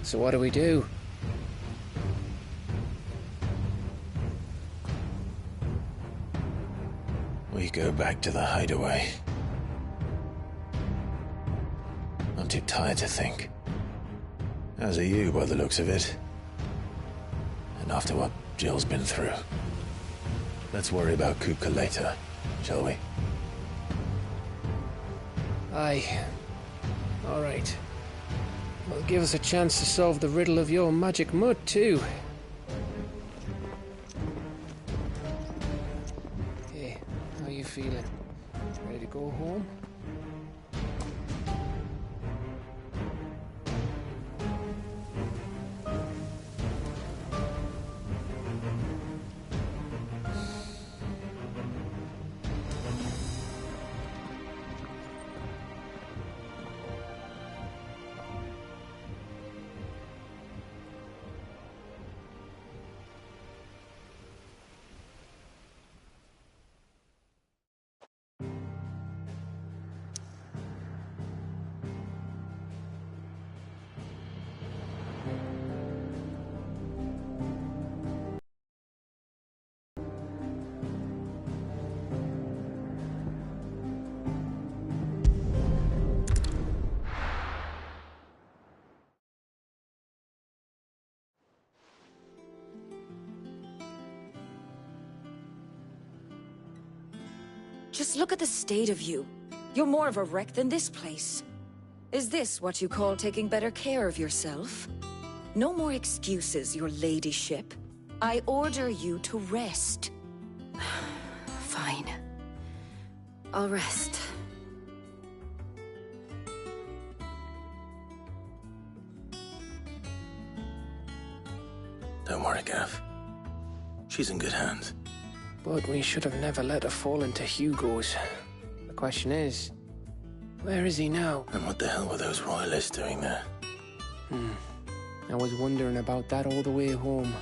So what do we do? We go back to the hideaway. I'm too tired to think. As are you, by the looks of it. And after what Jill's been through. Let's worry about Kupka later, shall we? Aye. All right. Well, give us a chance to solve the riddle of your magic mud, too. Hey, how you feeling? Ready to go home? Just look at the state of you. You're more of a wreck than this place. Is this what you call taking better care of yourself? No more excuses, your ladyship. I order you to rest. Fine. I'll rest. Don't worry, Gav. She's in good hands. But we should have never let her fall into Hugo's. The question is, where is he now? And what the hell were those royalists doing there? I was wondering about that all the way home.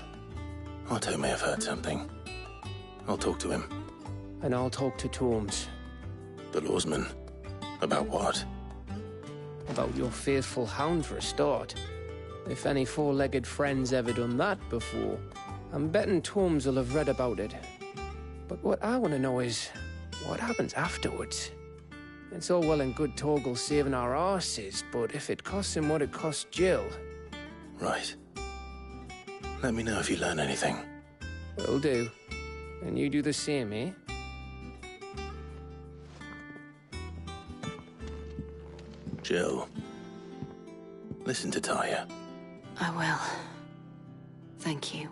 Otto may have heard something. I'll talk to him. And I'll talk to Tomes. The lawsman. About what? About your faithful hound for a start. If any four-legged friend's ever done that before, I'm betting Tomes will have read about it. But what I want to know is, what happens afterwards? It's all well and good Torgal saving our arses, but if it costs him what it cost Jill... Right. Let me know if you learn anything. Will do. And you do the same, eh? Jill. Listen to Taya. I will. Thank you.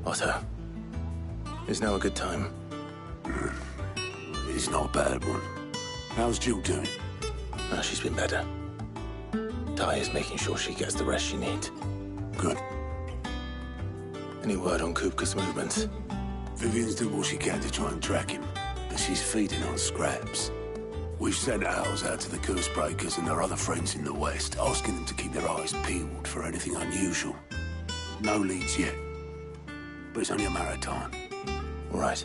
Otto, is now a good time? It's not a bad one. How's Jill doing? Oh, she's been better. Ty is making sure she gets the rest she needs. Good. Any word on Kupka's movements? Vivian's doing what she can to try and track him, but she's feeding on scraps. We've sent ours out to the curse breakers and their other friends in the west, asking them to keep their eyes peeled for anything unusual. No leads yet, but it's only a matter of time. All right.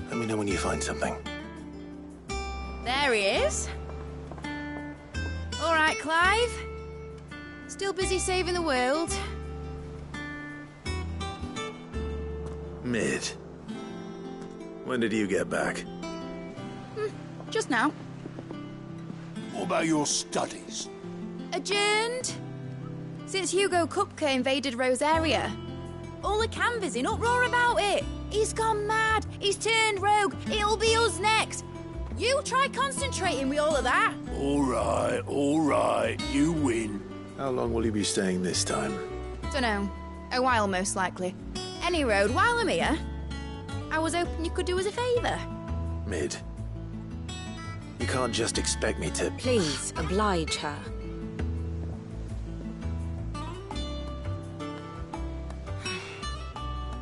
Let me know when you find something. There he is. All right, Clive. Still busy saving the world. Mid. When did you get back? Just now. What about your studies? Adjourned. Since Hugo Kupka invaded Rosaria. All the canvass in uproar about it. He's gone mad. He's turned rogue. It'll be us next. You try concentrating with all of that. All right. You win. How long will you be staying this time? Dunno. A while, most likely. Any road, while I'm here, I was hoping you could do us a favour. Mid. You can't just expect me to... Please, oblige her.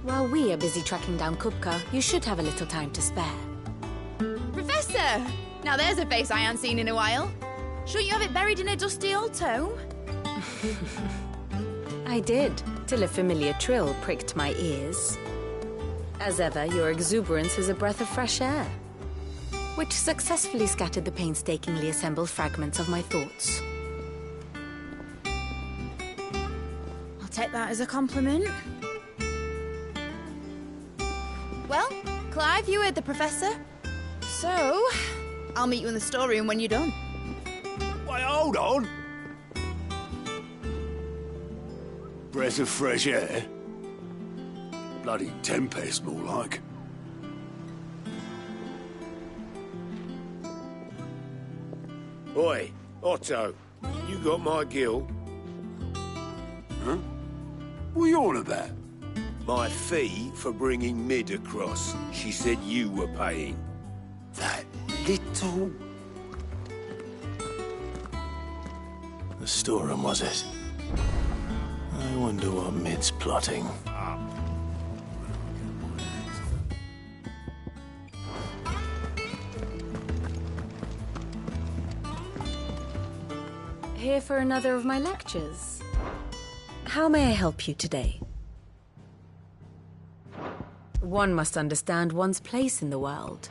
While we are busy tracking down Kupka, you should have a little time to spare. Professor! Now there's a face I ain't seen in a while. Shouldn't you have it buried in a dusty old tome? I did, till a familiar trill pricked my ears. As ever, your exuberance is a breath of fresh air, which successfully scattered the painstakingly assembled fragments of my thoughts. I'll take that as a compliment. Well, Clive, you heard the Professor. So, I'll meet you in the storeroom when you're done. Wait, hold on. Breath of fresh air? Bloody tempest, more like. Oi, Otto, you got my gill? Huh? What are you on about? My fee for bringing Mid across. She said you were paying. That little... The storeroom, was it? I wonder what Mid's plotting. Here for another of my lectures. How may I help you today? One must understand one's place in the world.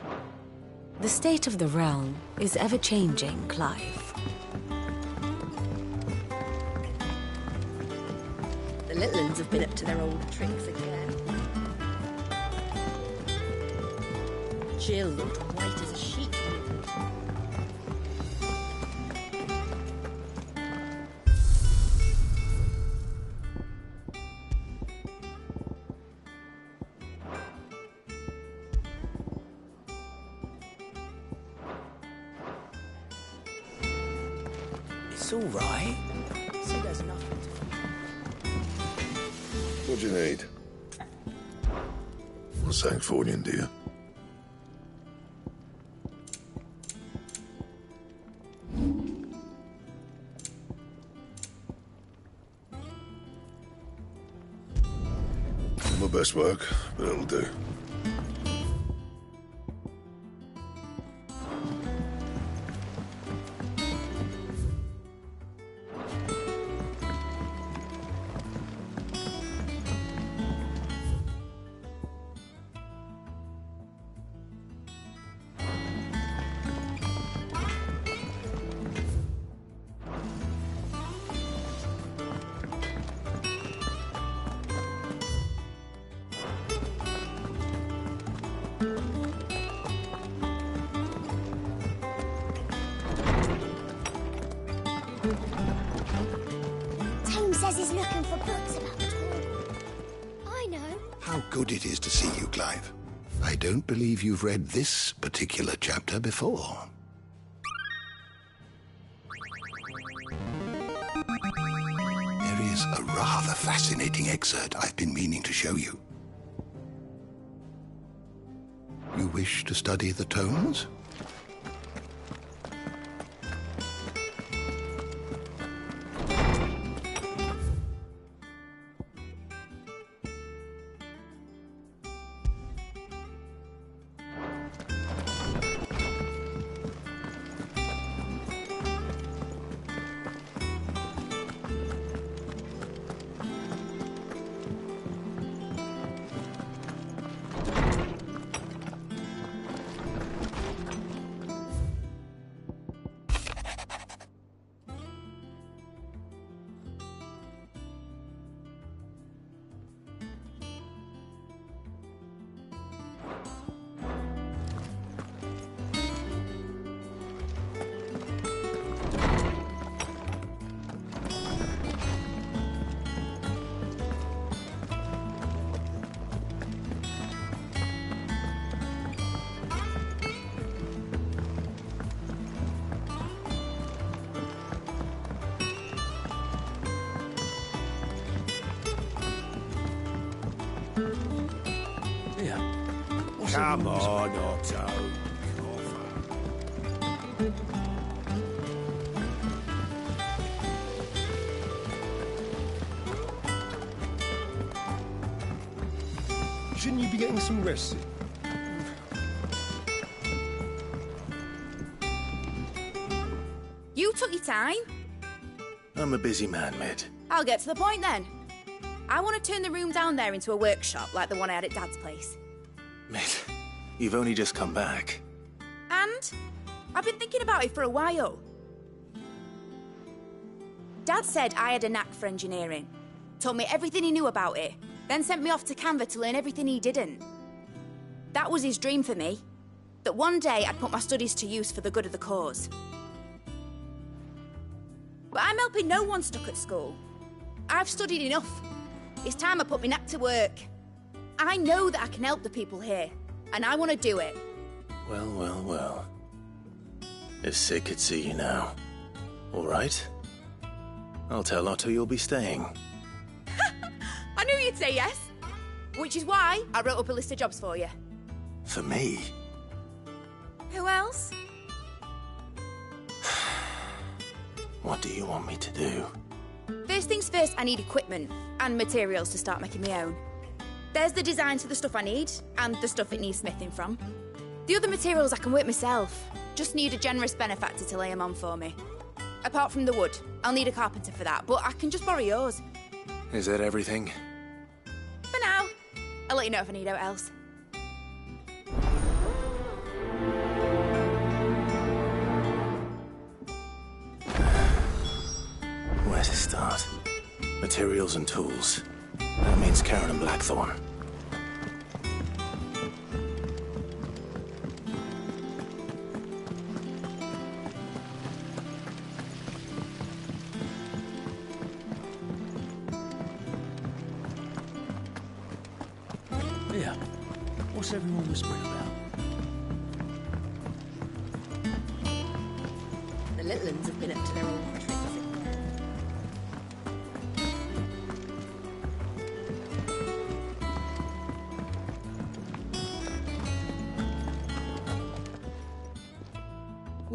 The state of the realm is ever-changing, Clive. The little uns have been up to their old tricks again. Jill looked white as a sheet. It's all right. See, there's nothing to... What do you need? What's Sancfordian, dear? My best work, but it'll do. Says he's looking for books about Tormund. I know. How good it is to see you, Clive. I don't believe you've read this particular chapter before. There is a rather fascinating excerpt I've been meaning to show you. You wish to study the tones? Come on, Otto. Shouldn't you be getting some rest? You took your time. I'm a busy man, Mid. I'll get to the point then. I want to turn the room down there into a workshop like the one I had at Dad's place. Mid, you've only just come back. And I've been thinking about it for a while. Dad said I had a knack for engineering, told me everything he knew about it, then sent me off to Canva to learn everything he didn't. That was his dream for me, that one day I'd put my studies to use for the good of the cause. But I'm helping no one stuck at school. I've studied enough. It's time I put my knack to work. I know that I can help the people here, and I want to do it. Well, well, well. If Sid could see you now. All right. I'll tell Otto you'll be staying. I knew you'd say yes. Which is why I wrote up a list of jobs for you. For me? Who else? What do you want me to do? First things first, I need equipment and materials to start making my own. There's the designs for the stuff I need, and the stuff it needs smithing from. The other materials I can work myself. Just need a generous benefactor to lay them on for me. Apart from the wood, I'll need a carpenter for that, but I can just borrow yours. Is that everything? For now. I'll let you know if I need out else. Where to start? Materials and tools. That means Karen and Blackthorn. Yeah. What's everyone whispering about? The little ones have been up to their old tricks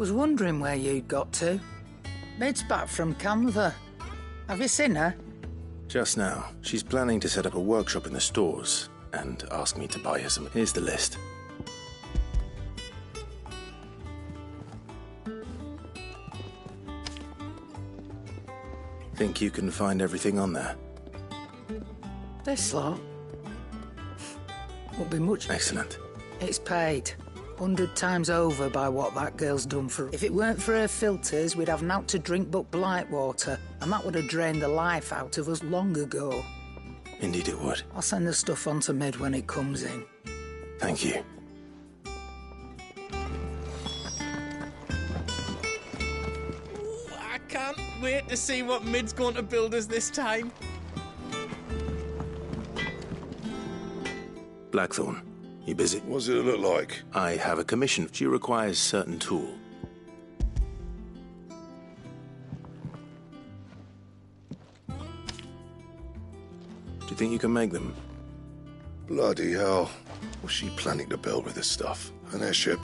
was wondering where you'd got to. Mid's back from Canva. Have you seen her? Just now. She's planning to set up a workshop in the stores and ask me to buy her some. Here's the list. Think you can find everything on there? This lot won't be much. Excellent. It's paid 100 times over by what that girl's done for. If it weren't for her filters, we'd have naught to drink but blight water, and that would have drained the life out of us long ago. Indeed it would. I'll send the stuff on to Mid when it comes in. Thank you. I can't wait to see what Mid's going to build us this time. Blackthorn, you busy? What does it look like? I have a commission. She requires certain tool. Do you think you can make them? Bloody hell. What's she planning to build with this stuff? An airship?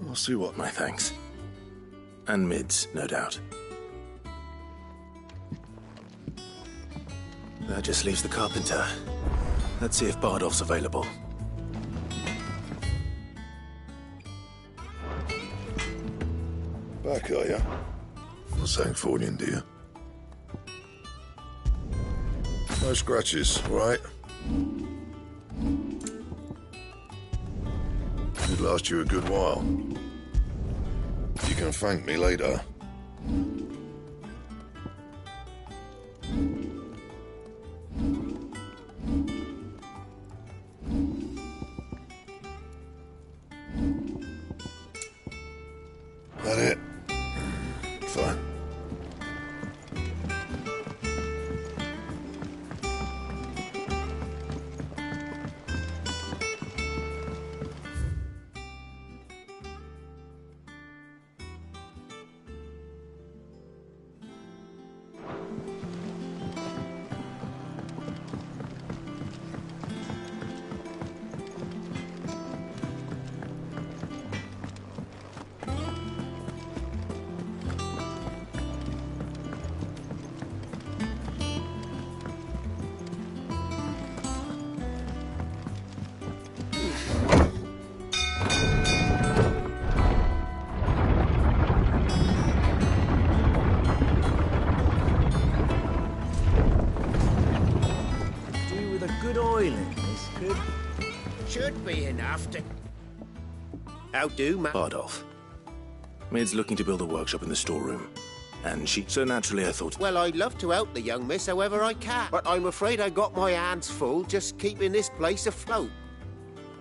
I'll see what... My thanks. And Mid's, no doubt. That just leaves the carpenter. Let's see if Bardolph's available. Back, are ya? Not saying fortune, do you? No scratches, all right? Could last you a good while. You can thank me later. That it? Fine. Should be enough to... How do, ma... Bardolph. Mid's looking to build a workshop in the storeroom. And so naturally I thought... Well, I'd love to help the young miss however I can. But I'm afraid I got my hands full just keeping this place afloat.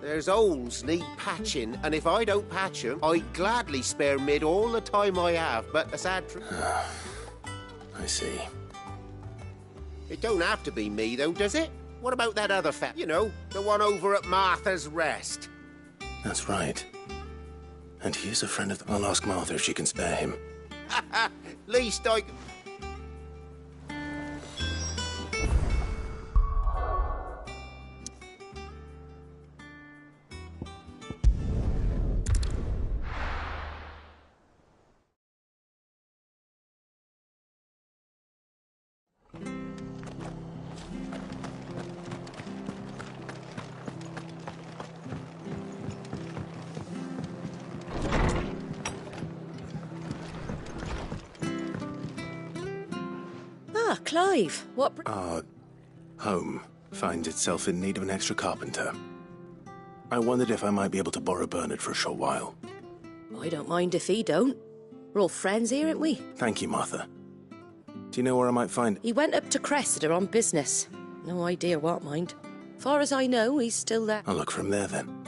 There's holes need patching, and if I don't patch them, I'd gladly spare Mid all the time I have, but the sad truth... I see. It don't have to be me, though, does it? What about that other fat? You know, the one over at Martha's Rest. That's right. And he is a friend of... I'll ask Martha if she can spare him. Least I... Clive, what... Our home finds itself in need of an extra carpenter. I wondered if I might be able to borrow Bernard for a short while. I don't mind if he don't. We're all friends here, aren't we? Thank you, Martha. Do you know where I might find... He went up to Cressida on business. No idea what, mind. Far as I know, he's still there. I'll look for him there, then.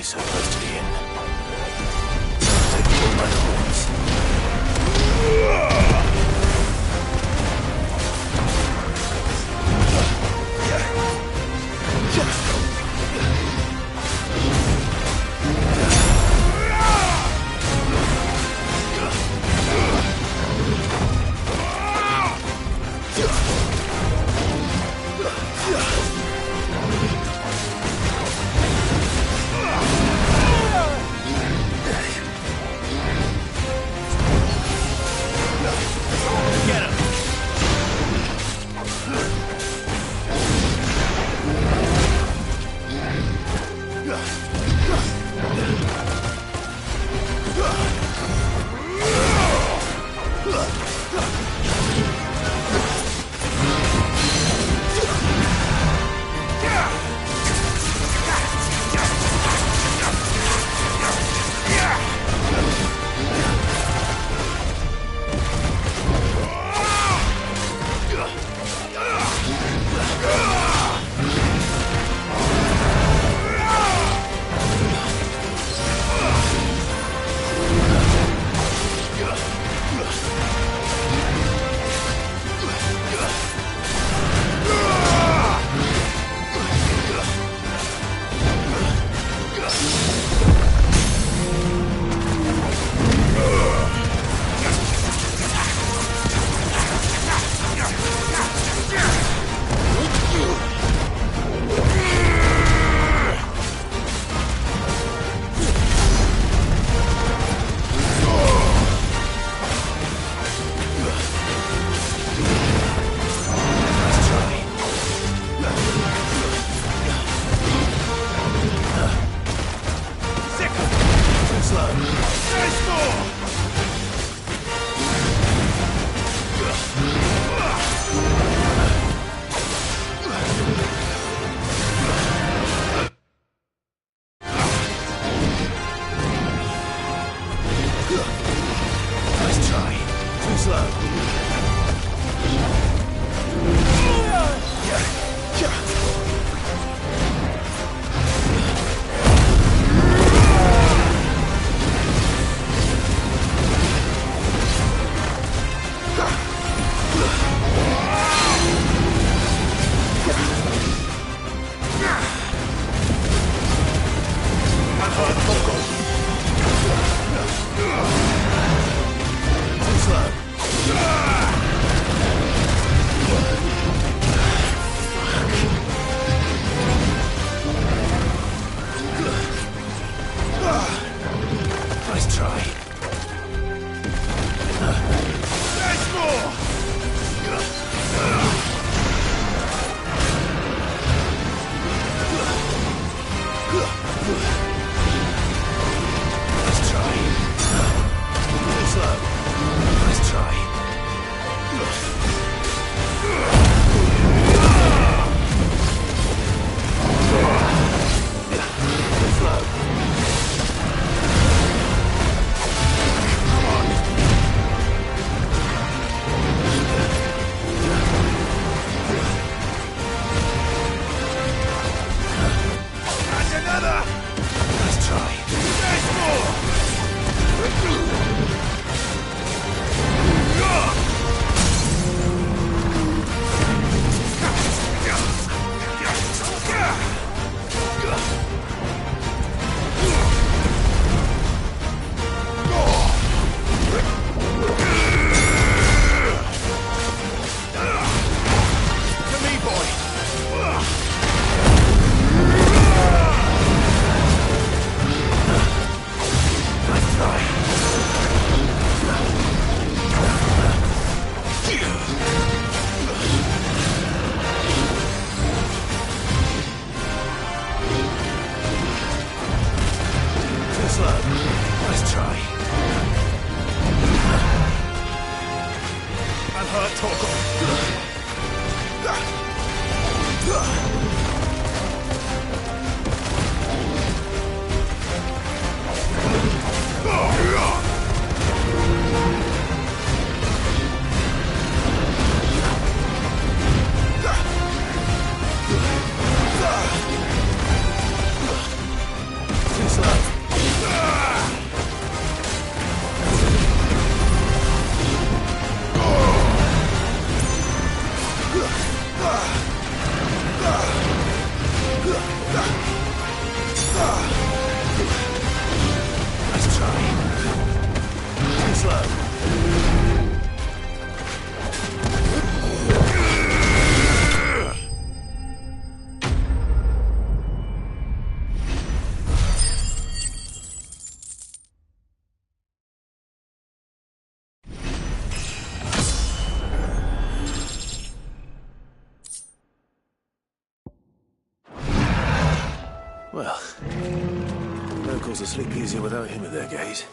always so close to the end. Take the bull by the horns. Well, locals will sleep easier without him at their gate.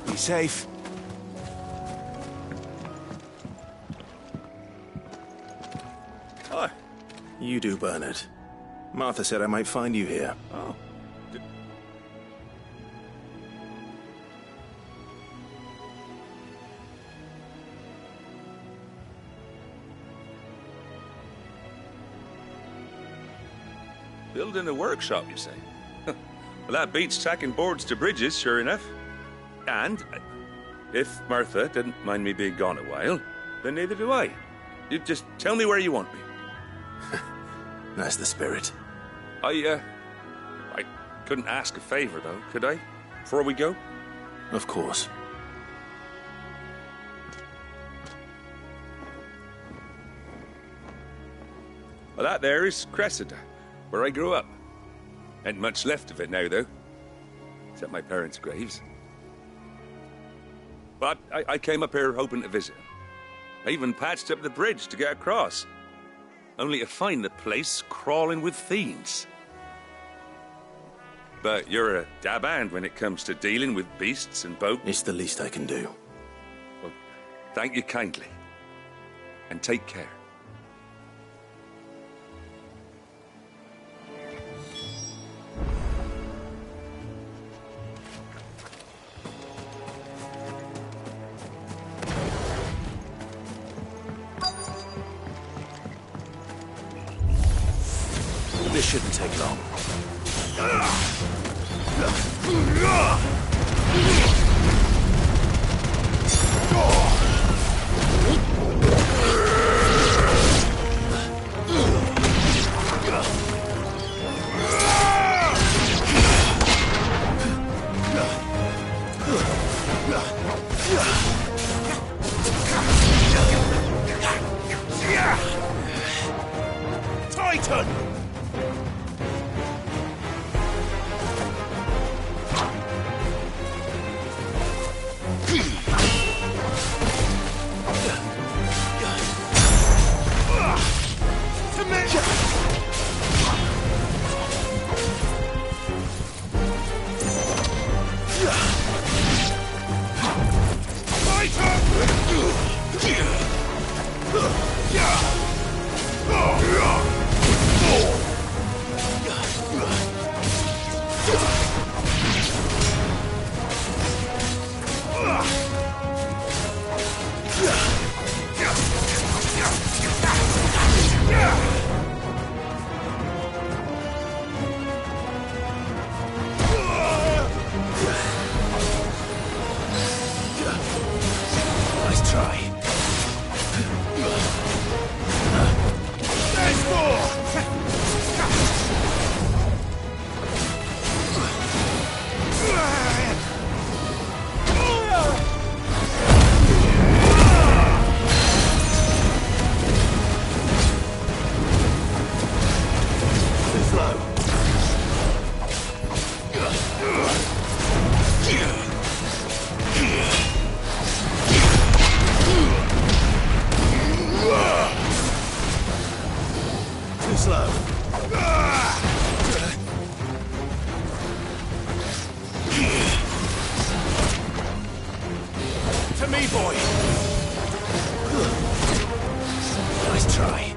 Be safe. Hi. You do, Bernard. Martha said I might find you here. Oh. Building a workshop, you say? Well, that beats tacking boards to bridges, sure enough. And if Martha didn't mind me being gone a while, then neither do I. You just tell me where you want me. That's the spirit. I couldn't ask a favor, though, could I? Before we go? Of course. Well, that there is Cressida, where I grew up. Ain't much left of it now, though. Except my parents' graves. But I came up here hoping to visit. I even patched up the bridge to get across. Only to find the place crawling with fiends. But you're a dab hand when it comes to dealing with beasts and boats. It's the least I can do. Well, thank you kindly. And take care. This shouldn't take long. Titan! Nice try. There's more! Too slow. To me, boy. Nice try.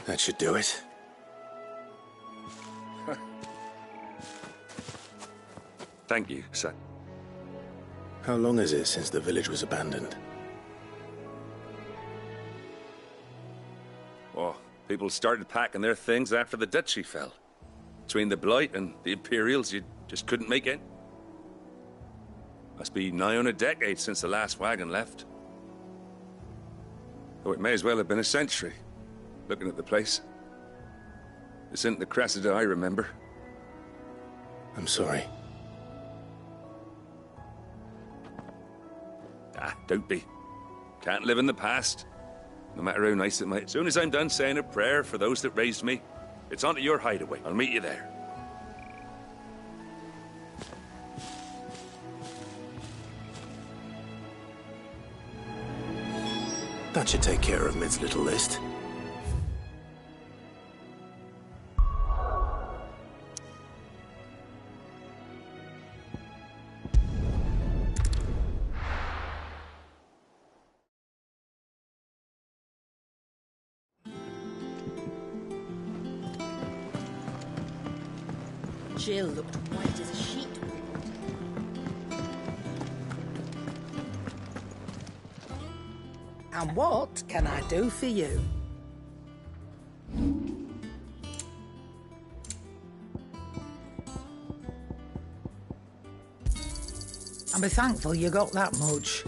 That should do it. Thank you, son. How long is it since the village was abandoned? Oh, people started packing their things after the duchy fell. Between the Blight and the Imperials, you just couldn't make it. Must be nigh on a decade since the last wagon left. Oh, it may as well have been a century, looking at the place. This isn't the Cressida I remember. I'm sorry. Ah, don't be. Can't live in the past, no matter how nice it might. As soon as I'm done saying a prayer for those that raised me, it's onto your hideaway. I'll meet you there. That should take care of Mid's little list. Jill looked white as a sheet. And what can I do for you? And be thankful you got that much.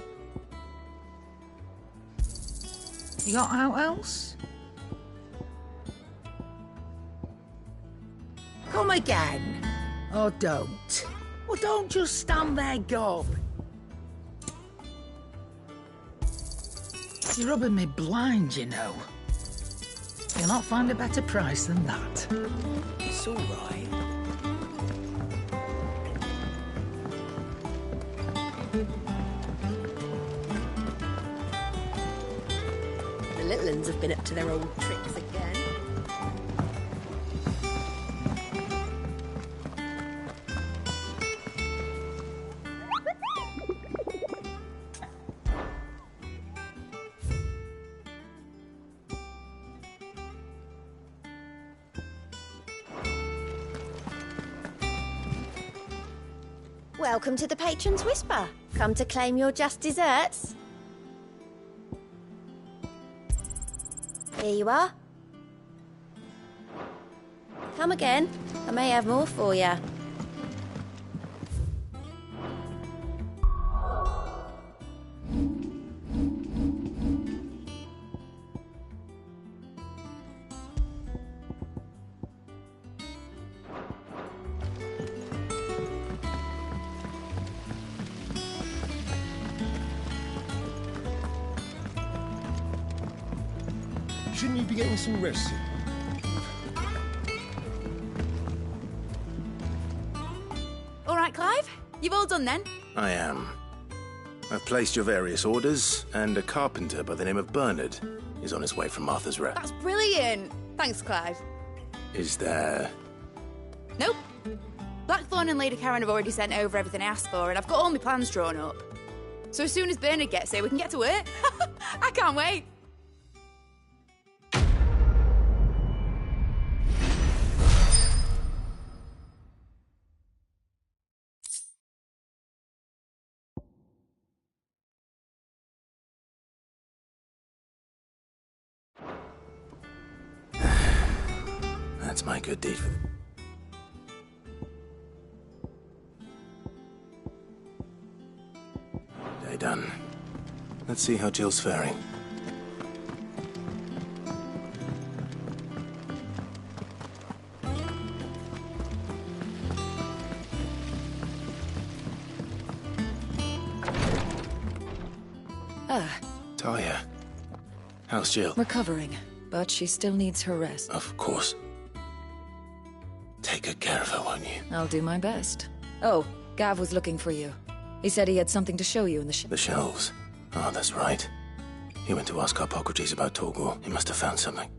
You got out else? Come again. Or don't. Well, don't just stand there gob. You're rubbing me blind, you know. You'll not find a better price than that. It's all right. The little uns have been up to their old tricks again. Welcome to the Patron's Whisper. Come to claim your just desserts. Here you are. Come again. I may have more for you. Shouldn't you be getting some rest? All right, Clive? You've all done then? I am. I've placed your various orders, and a carpenter by the name of Bernard is on his way from Arthur's Rep. That's brilliant. Thanks, Clive. Is there... Nope. Blackthorn and Lady Karen have already sent over everything I asked for, and I've got all my plans drawn up. So as soon as Bernard gets here, we can get to work. I can't wait. That's my good deed. Day done. Let's see how Jill's faring. Talia. How's Jill? Recovering, but she still needs her rest. Of course. Take good care of her, won't you? I'll do my best. Oh, Gav was looking for you. He said he had something to show you in the The shelves. Oh, that's right. He went to ask Harpocrates about Torgor. He must have found something.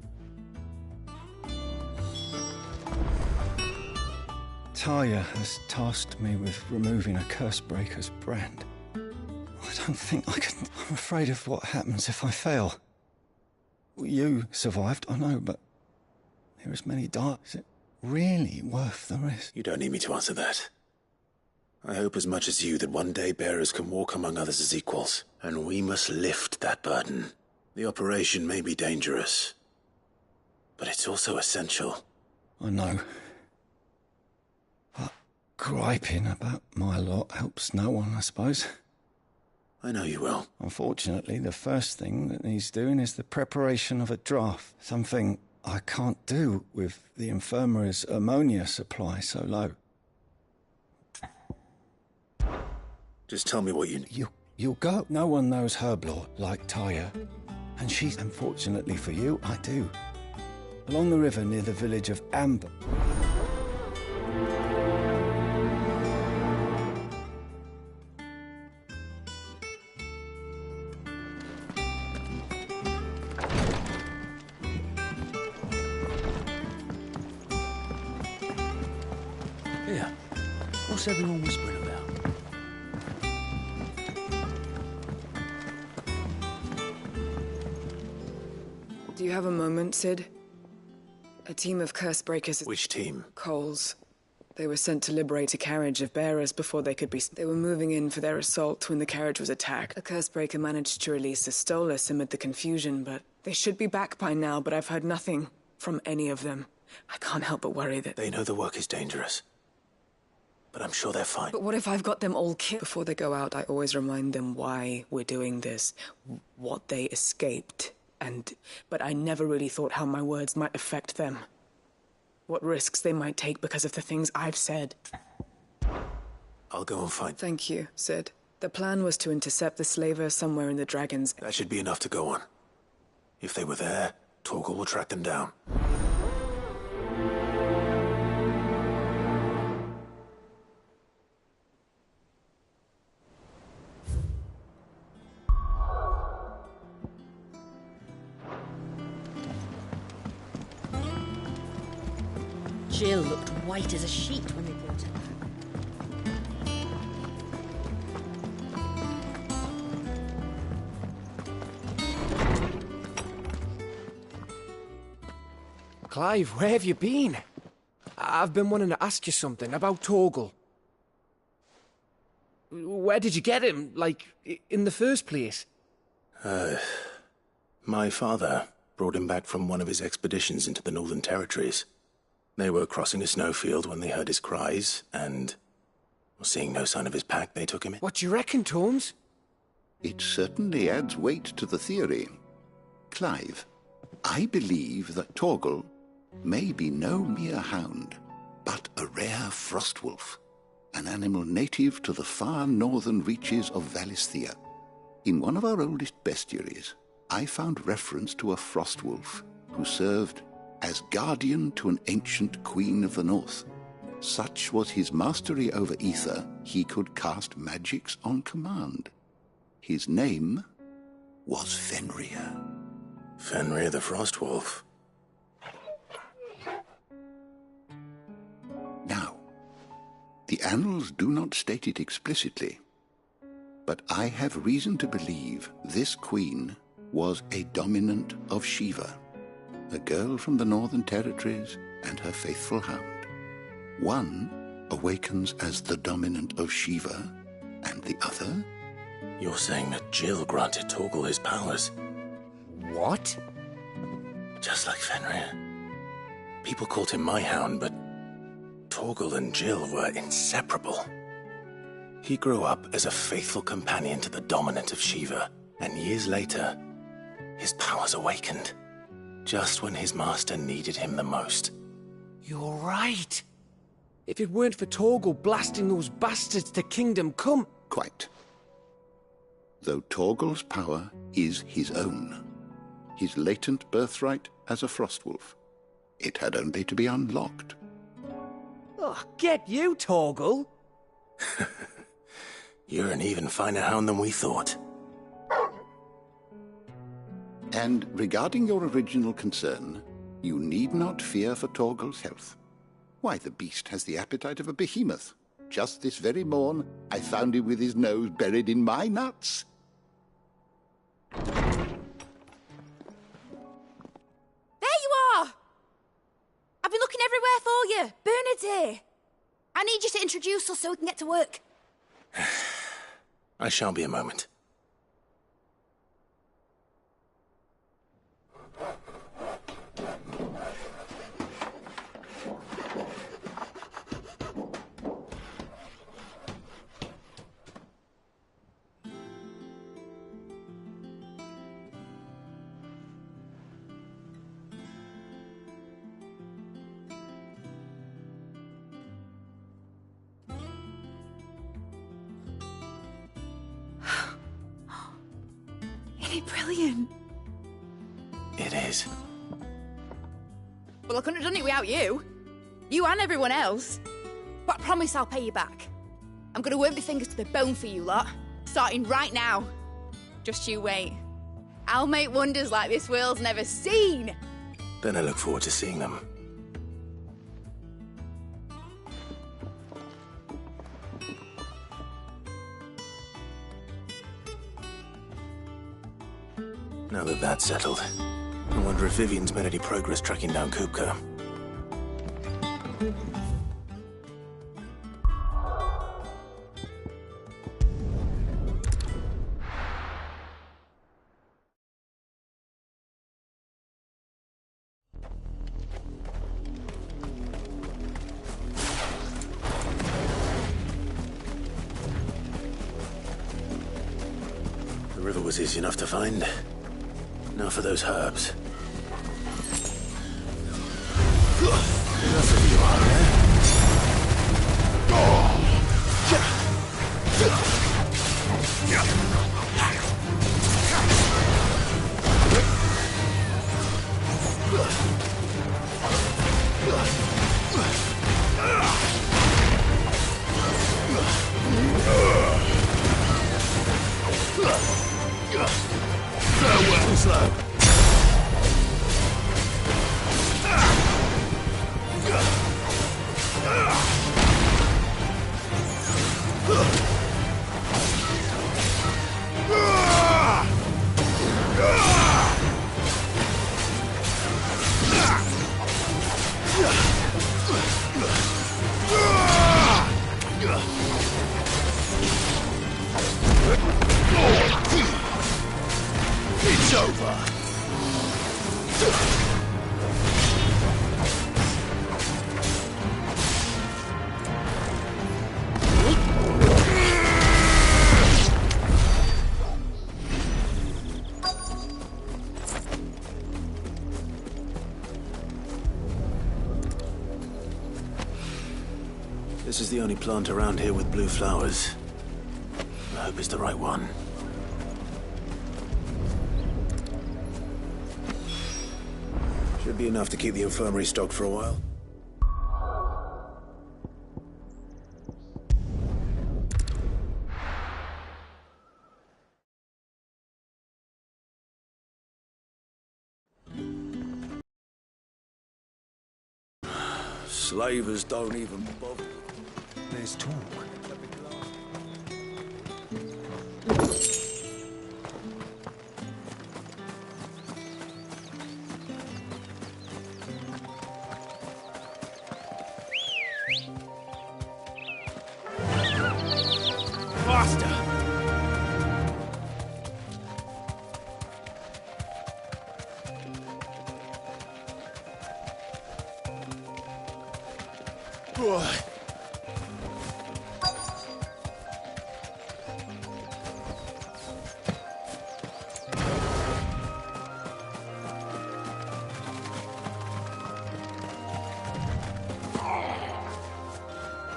Talia has tasked me with removing a Cursebreaker's brand. I don't think I can... I'm afraid of what happens if I fail. You survived, I know, but There are as many dark. Is it really worth the risk? You don't need me to answer that. I hope as much as you that one day bearers can walk among others as equals, and we must lift that burden. The operation may be dangerous, but it's also essential. I know. But griping about my lot helps no one, I suppose. I know you will. Unfortunately, the first thing that needs doing is the preparation of a draft. Something I can't do with the infirmary's ammonia supply so low. Just tell me what you need. You'll go. No one knows Herblore like Tyre. And she's, unfortunately for you, I do. Along the river near the village of Amber. Here. What's everyone whispering about? Do you have a moment, Sid? A team of curse breakers... Which team? Coles. They were sent to liberate a carriage of bearers before they could be... They were moving in for their assault when the carriage was attacked. A curse breaker managed to release a Stolas amid the confusion, but... They should be back by now, but I've heard nothing from any of them. I can't help but worry that... They know the work is dangerous. But I'm sure they're fine. But what if I've got them all killed? Before they go out, I always remind them why we're doing this. What they escaped. But I never really thought how my words might affect them. What risks they might take because of the things I've said. I'll go and find... Thank you, Sid. The plan was to intercept the slaver somewhere in the Dragon's... That should be enough to go on. If they were there, Torgal will track them down. Jill looked white as a sheet when they brought her back. Clive, where have you been? I've been wanting to ask you something about Torgal. Where did you get him, like, in the first place? My father brought him back from one of his expeditions into the Northern Territories. They were crossing a snowfield when they heard his cries, and... seeing no sign of his pack, they took him in. What do you reckon, Torms? It certainly adds weight to the theory. Clive, I believe that Torgal may be no mere hound, but a rare frostwolf, an animal native to the far northern reaches of Valisthea. In one of our oldest bestiaries, I found reference to a frostwolf who served as guardian to an ancient queen of the north. Such was his mastery over ether, he could cast magics on command. His name was Fenrir. Fenrir the Frostwolf. Now, the annals do not state it explicitly, but I have reason to believe this queen was a dominant of Shiva, a girl from the Northern Territories and her faithful hound. One awakens as the dominant of Shiva, and the other... You're saying that Jill granted Torgal his powers? What? Just like Fenrir. People called him my hound, but Torgal and Jill were inseparable. He grew up as a faithful companion to the dominant of Shiva, and years later, his powers awakened. Just when his master needed him the most. You're right. If it weren't for Torgal blasting those bastards to Kingdom Come... Quite. Though Torgal's power is his own, his latent birthright as a Frostwolf, it had only to be unlocked. Oh, get you, Torgal! You're an even finer hound than we thought. And regarding your original concern, you need not fear for Torgal's health. Why, the beast has the appetite of a behemoth. Just this very morn, I found him with his nose buried in my nuts. There you are! here? I need you to introduce us so we can get to work. I shan't be a moment. Isn't it brilliant? It is. Well, I couldn't have done it without you. You and everyone else. But I promise I'll pay you back. I'm gonna work my fingers to the bone for you lot. Starting right now. Just you wait. I'll make wonders like this world's never seen. Then I look forward to seeing them. Now that that's settled, I wonder if Vivian's made any progress tracking down Kupka. The river was easy enough to find. Now for those herbs. Enough of you, are there? Farewell, slow. It's over. This is the only plant around here with blue flowers. I hope it's the right one. Should be enough to keep the infirmary stocked for a while. Slavers don't even bother. There's talk. Faster!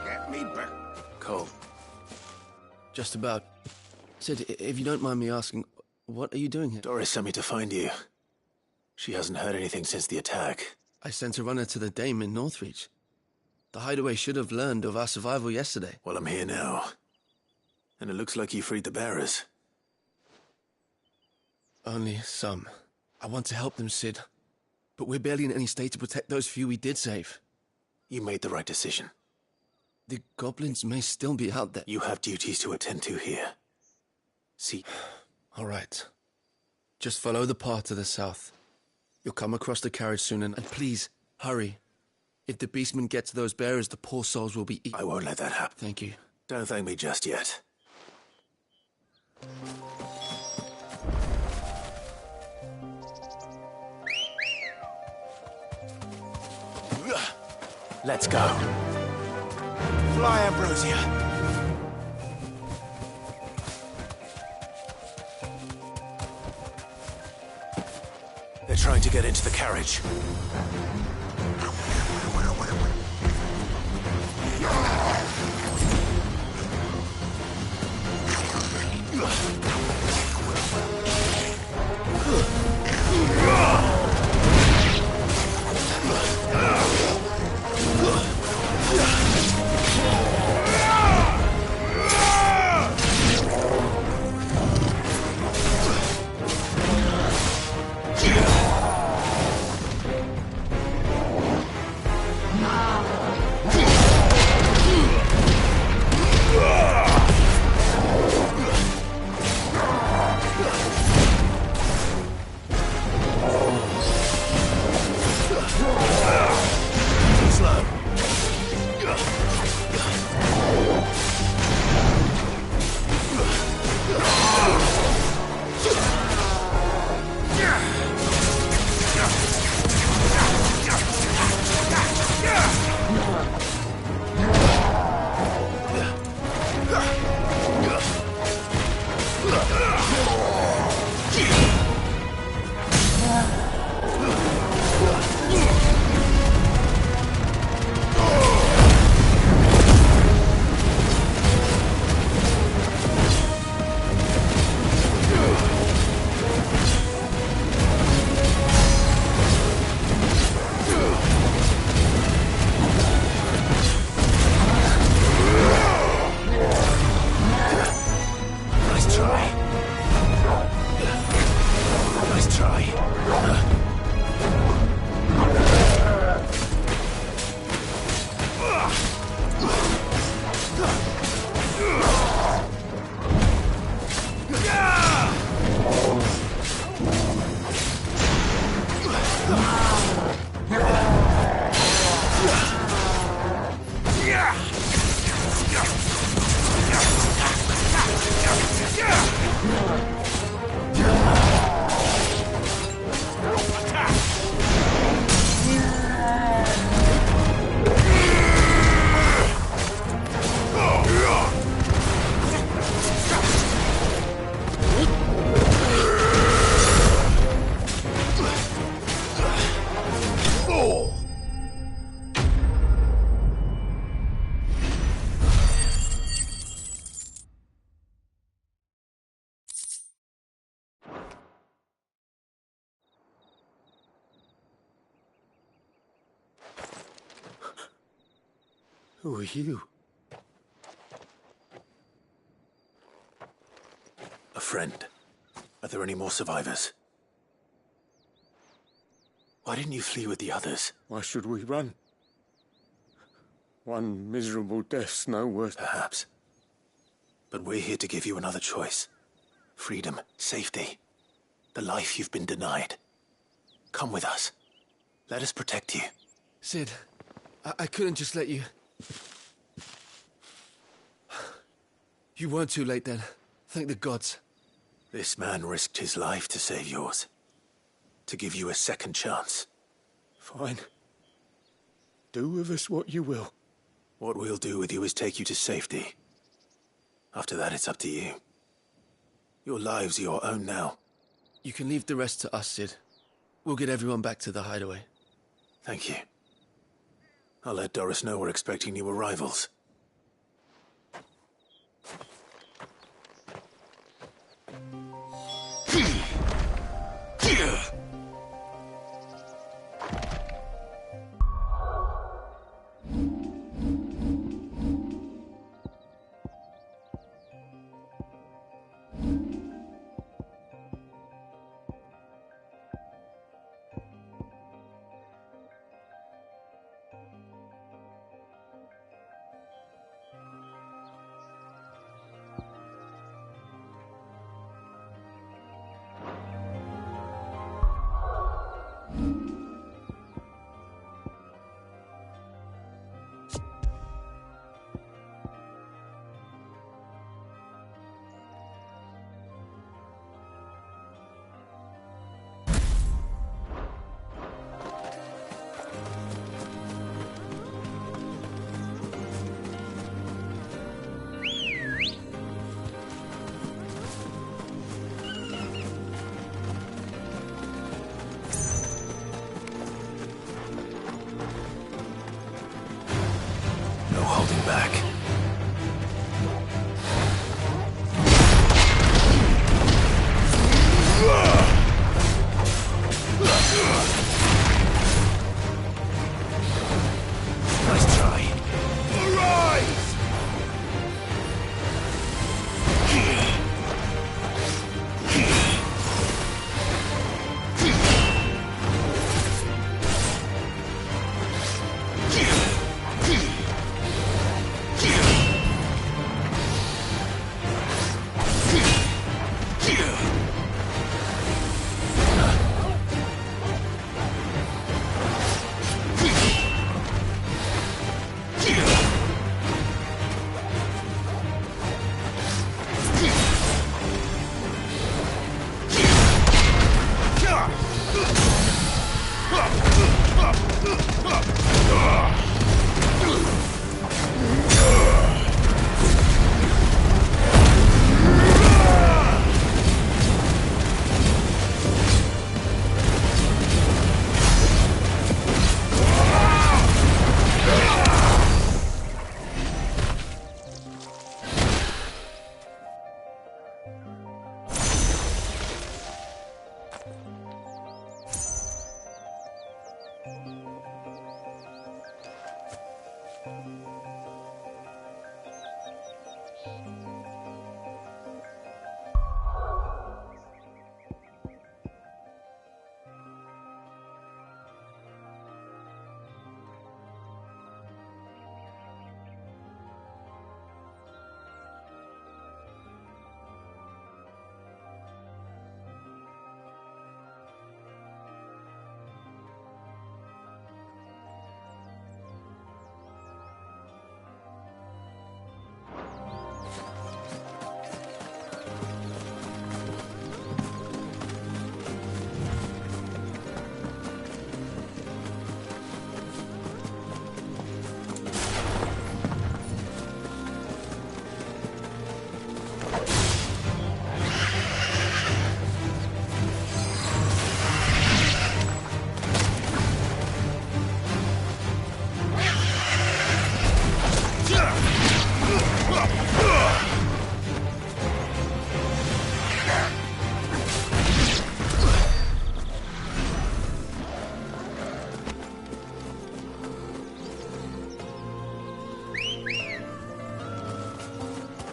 Get me back. Cole. Just about. Sid, if you don't mind me asking, what are you doing here? Doris sent me to find you. She hasn't heard anything since the attack. I sent a runner to the Dame in Northreach. The hideaway should have learned of our survival yesterday. Well, I'm here now. And it looks like you freed the bearers. Only some. I want to help them, Sid. But we're barely in any state to protect those few we did save. You made the right decision. The goblins may still be out there. You have duties to attend to here. See? All right. Just follow the path to the south. You'll come across the carriage soon, and please, hurry. If the beastmen get to those bearers, the poor souls will be eaten. I won't let that happen. Thank you. Don't thank me just yet. Let's go. Fly, Ambrosia. They're trying to get into the carriage. Who are you? A friend. Are there any more survivors? Why didn't you flee with the others? Why should we run? One miserable death's no worse. Perhaps. But we're here to give you another choice. Freedom, safety, the life you've been denied. Come with us. Let us protect you. Sid, I couldn't just let you... You weren't too late then. Thank the gods. This man risked his life to save yours. To give you a second chance. Fine. Do with us what you will. What we'll do with you is take you to safety. After that, it's up to you. Your lives are your own now. You can leave the rest to us, Sid. We'll get everyone back to the hideaway. Thank you. I'll let Doris know we're expecting new arrivals. holding back. Nice try. Arise!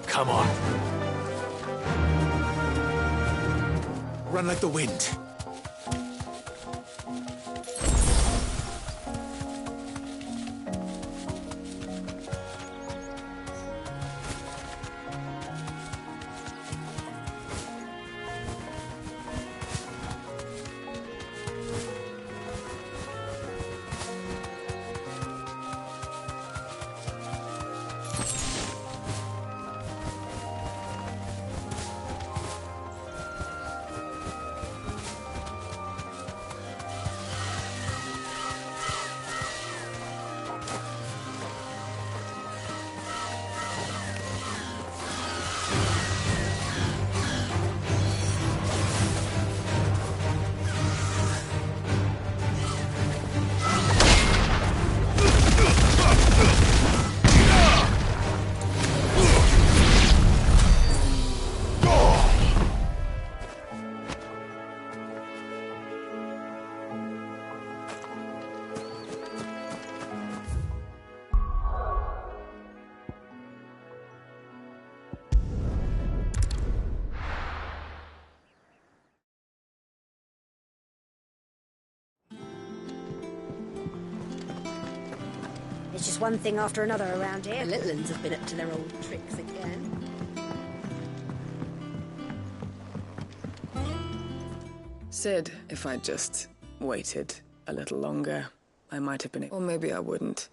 Come on. Run like the wind. It's just one thing after another around here. The little uns have been up to their old tricks again. Sid, if I'd just waited a little longer, I might have been... Or maybe I wouldn't.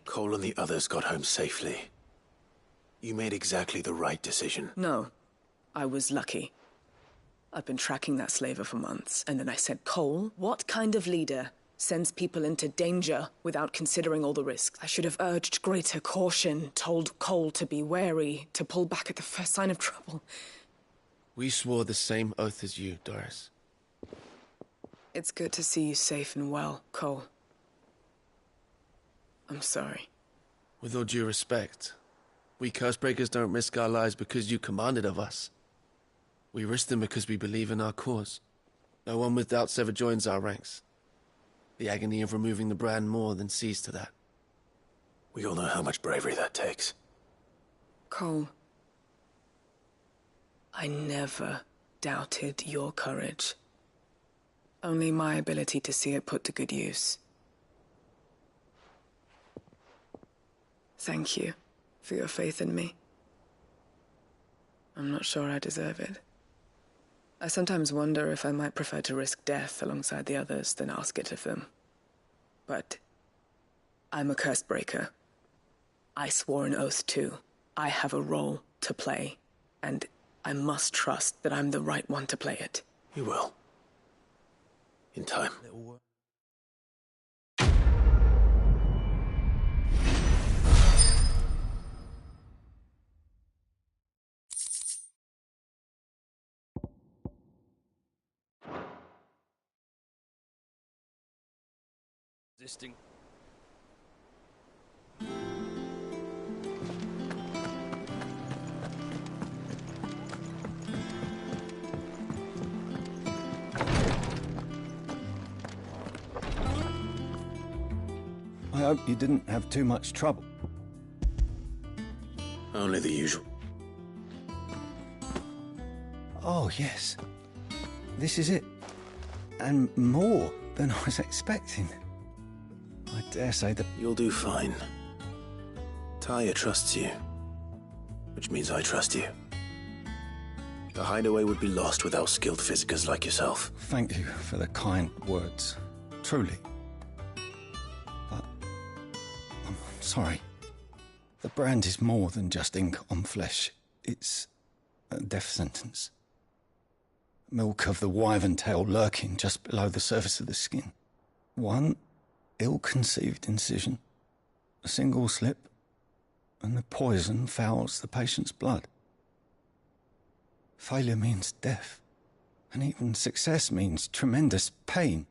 Cole and the others got home safely. You made exactly the right decision. No. I was lucky. I've been tracking that slaver for months, and then I said, Cole, what kind of leader sends people into danger without considering all the risks? I should have urged greater caution, told Cole to be wary, to pull back at the first sign of trouble. We swore the same oath as you, Doris. It's good to see you safe and well, Cole. I'm sorry. With all due respect, we Cursebreakers don't risk our lives because you commanded of us. We risk them because we believe in our cause. No one with doubts ever joins our ranks. The agony of removing the brand more than sees to that. We all know how much bravery that takes. Cole, I never doubted your courage. Only my ability to see it put to good use. Thank you for your faith in me. I'm not sure I deserve it. I sometimes wonder if I might prefer to risk death alongside the others than ask it of them. But I'm a Cursebreaker. I swore an oath too. I have a role to play, and I must trust that I'm the right one to play it. You will. In time. Existing. I hope you didn't have too much trouble. Only the usual. Oh, yes. This is it. And more than I was expecting. I dare say that... You'll do fine. Taya trusts you. Which means I trust you. The hideaway would be lost without skilled physicers like yourself. Thank you for the kind words. Truly. But... I'm sorry. The brand is more than just ink on flesh. It's a death sentence. Milk of the wyvern tail lurking just below the surface of the skin. One ill-conceived incision, a single slip, and the poison fouls the patient's blood. Failure means death, and even success means tremendous pain.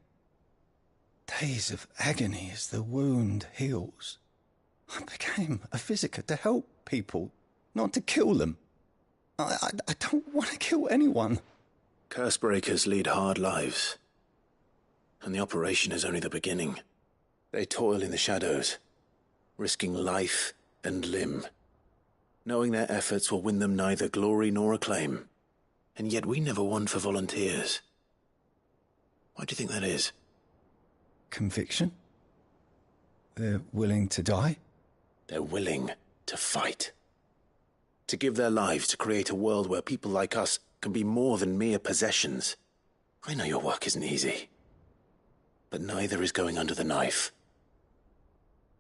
Days of agony as the wound heals. I became a physiker to help people, not to kill them. I don't want to kill anyone. Cursebreakers lead hard lives, and the operation is only the beginning. They toil in the shadows, risking life and limb, knowing their efforts will win them neither glory nor acclaim. And yet we never won for volunteers. Why do you think that is? Conviction? They're willing to die? They're willing to fight. To give their lives to create a world where people like us can be more than mere possessions. I know your work isn't easy, but neither is going under the knife.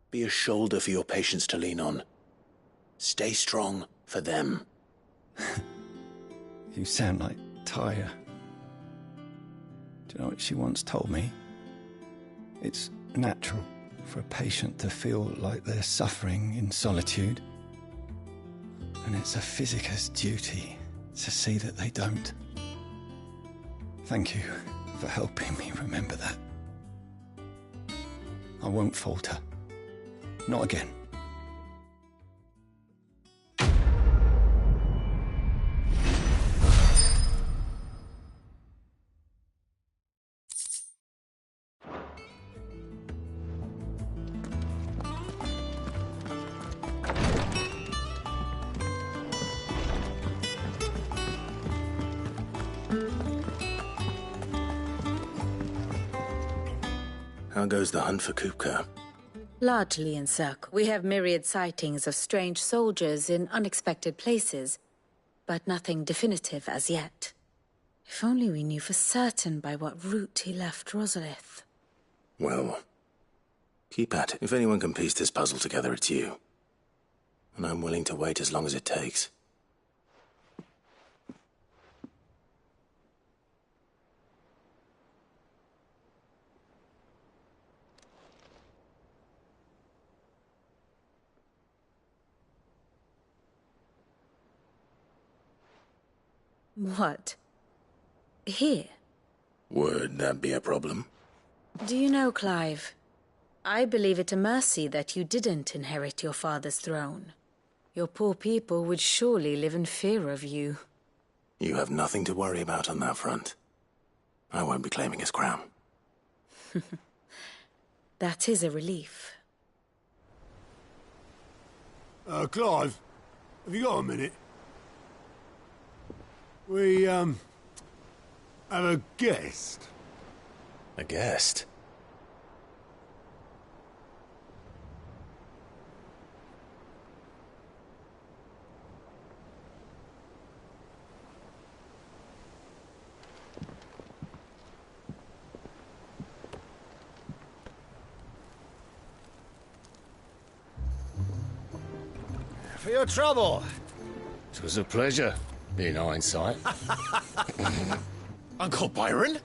Be a shoulder for your patients to lean on. Stay strong for them. You sound like Taya. Do you know what she once told me? It's natural for a patient to feel like they're suffering in solitude. And it's a physiker's duty to see that they don't. Thank you for helping me remember that. I won't falter. Not again. How goes the hunt for Kupka? Largely in circle. We have myriad sightings of strange soldiers in unexpected places, but nothing definitive as yet. If only we knew for certain by what route he left Rosalith. Well, keep at it. If anyone can piece this puzzle together, it's you. And I'm willing to wait as long as it takes. What? Here? Would that be a problem? Do you know, Clive? I believe it a mercy that you didn't inherit your father's throne. Your poor people would surely live in fear of you. You have nothing to worry about on that front. I won't be claiming his crown. That is a relief. Clive, have you got a minute? We, have a guest. A guest? For your trouble. It was a pleasure, in hindsight. Uncle Byron?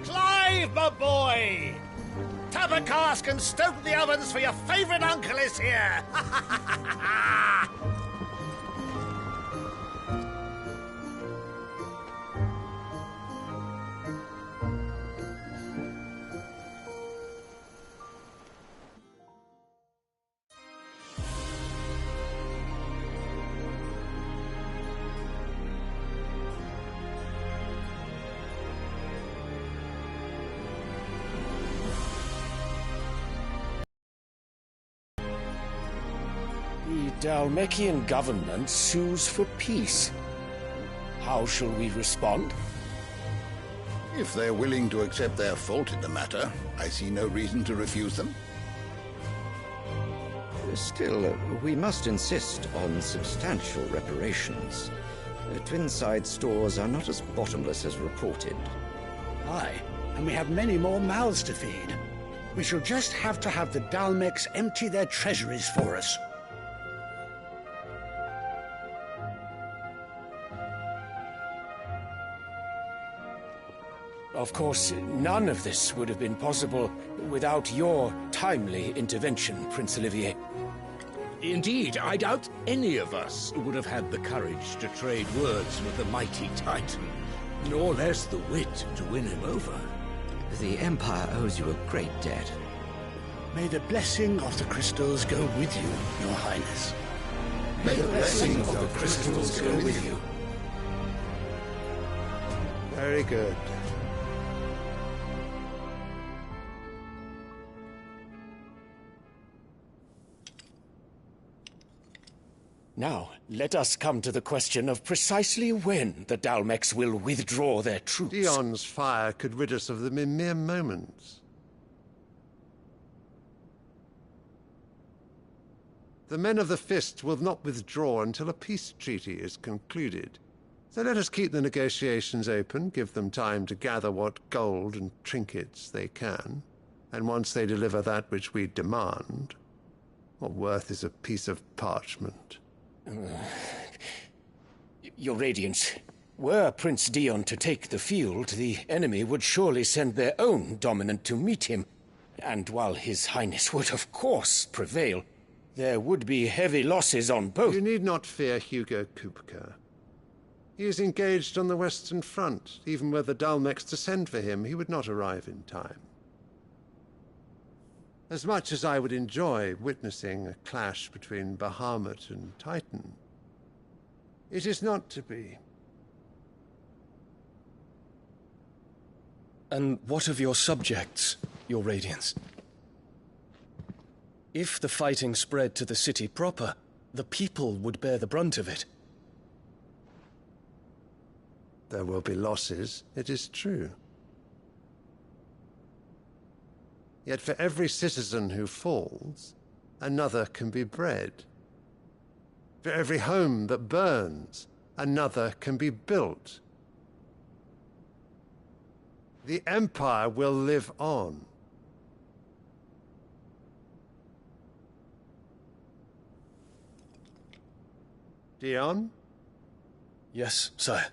Clive, my boy! Tap a cask and stoke the ovens, for your favourite uncle is here! The Dalmekian government sues for peace. How shall we respond? If they're willing to accept their fault in the matter, I see no reason to refuse them. Still, we must insist on substantial reparations. Twinside stores are not as bottomless as reported. Aye, and we have many more mouths to feed. We shall just have to have the Dalmeks empty their treasuries for us. Of course, none of this would have been possible without your timely intervention, Prince Olivier. Indeed, I doubt any of us would have had the courage to trade words with the mighty Titan, nor less the wit to win him over. The Empire owes you a great debt. May the blessing of the crystals go with you, Your Highness. May the blessing of the crystals go with you. Very good. Now, let us come to the question of precisely when the Dalmeks will withdraw their troops. Dion's fire could rid us of them in mere moments. The men of the Fist will not withdraw until a peace treaty is concluded. So let us keep the negotiations open, give them time to gather what gold and trinkets they can, and once they deliver that which we demand, what worth is a piece of parchment? Your Radiance, were Prince Dion to take the field, the enemy would surely send their own dominant to meet him. And while His Highness would of course prevail, there would be heavy losses on both. You need not fear Hugo Kupka. He is engaged on the Western Front. Even were the Dalmeks to send for him, he would not arrive in time. As much as I would enjoy witnessing a clash between Bahamut and Titan, it is not to be. And what of your subjects, Your Radiance? If the fighting spread to the city proper, the people would bear the brunt of it. There will be losses, it is true. Yet for every citizen who falls, another can be bred. For every home that burns, another can be built. The Empire will live on. Dion? Yes, sire.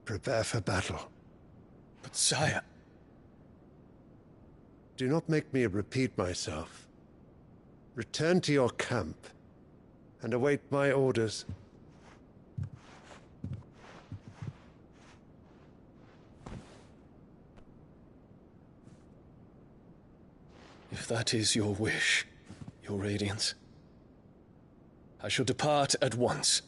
prepare for battle. But sire... Do not make me repeat myself. Return to your camp and await my orders. If that is your wish, Your Radiance, I shall depart at once.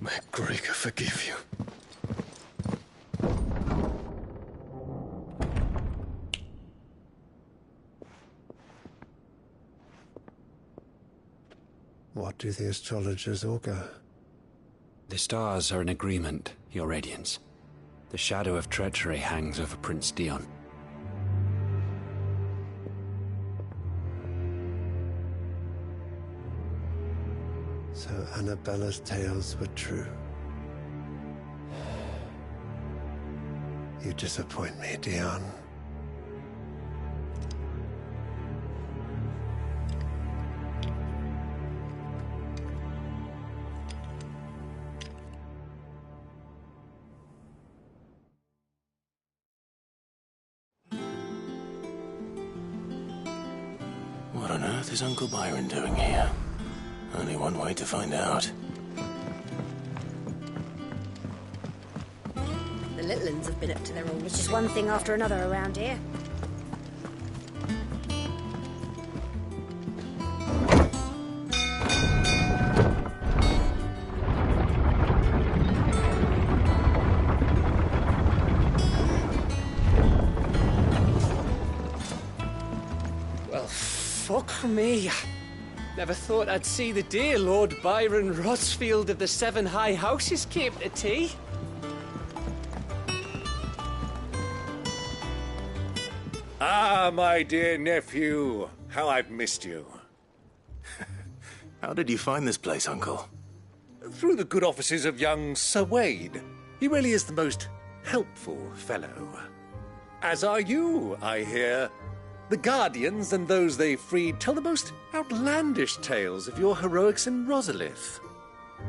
May Gregor forgive you. What do the astrologers augur? The stars are in agreement, Your Radiance. The shadow of treachery hangs over Prince Dion. So Annabella's tales were true. You disappoint me, Dion. What on earth is Uncle Byron doing here? Only one way to find out. The little uns have been up to their own. It's just one thing after another around here. Well, fuck me. Never thought I'd see the day Lord Byron Rosfield of the Seven High Houses came to tea. Ah, my dear nephew. How I've missed you. How did you find this place, Uncle? Through the good offices of young Sir Wade. He really is the most helpful fellow. As are you, I hear. The Guardians and those they freed tell the most outlandish tales of your heroics in Rosalith.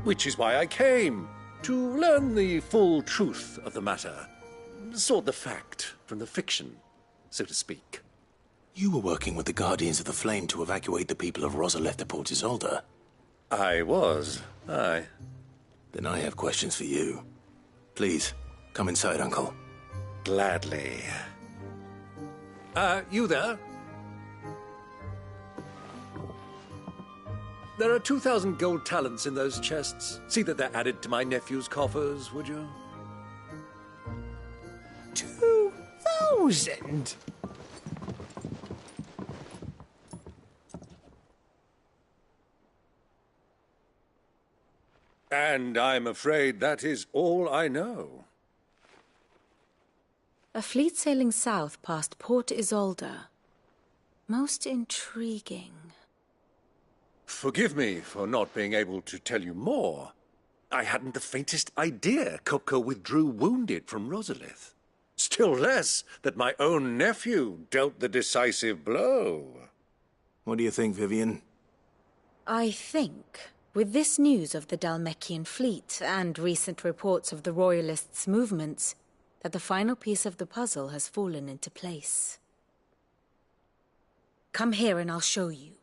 Which is why I came, to learn the full truth of the matter. Sort the fact from the fiction, so to speak. You were working with the Guardians of the Flame to evacuate the people of Rosalith to Port Isolde. I was, aye. Then I have questions for you. Please, come inside, Uncle. Gladly. You there? There are 2,000 gold talents in those chests. See that they're added to my nephew's coffers, would you? 2,000? And I'm afraid that is all I know. A fleet sailing south past Port Isolde. Most intriguing. Forgive me for not being able to tell you more. I hadn't the faintest idea Kupka withdrew wounded from Rosalith. Still less that my own nephew dealt the decisive blow. What do you think, Vibin? I think, with this news of the Dhalmekian fleet and recent reports of the Royalists' movements, that the final piece of the puzzle has fallen into place. Come here and I'll show you.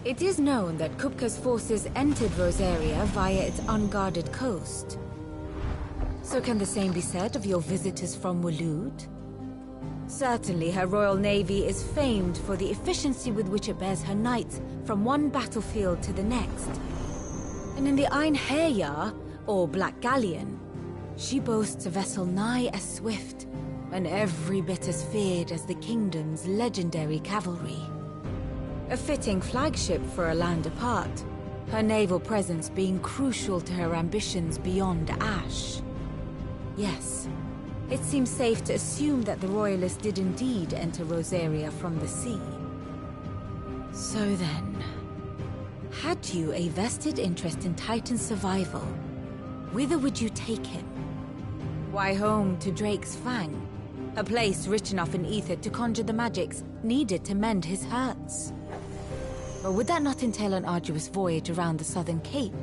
It is known that Kupka's forces entered Rosaria via its unguarded coast. So can the same be said of your visitors from Waloed? Certainly her Royal Navy is famed for the efficiency with which it bears her knights from one battlefield to the next. And in the Einherjar, or Black Galleon, she boasts a vessel nigh as swift, and every bit as feared as the kingdom's legendary cavalry. A fitting flagship for a land apart, her naval presence being crucial to her ambitions beyond Ash. Yes, it seems safe to assume that the Royalists did indeed enter Rosaria from the sea. So then, had you a vested interest in Titan's survival, whither would you take him? Why, home to Drake's Fang, a place rich enough in ether to conjure the magics needed to mend his hurts. Or would that not entail an arduous voyage around the Southern Cape?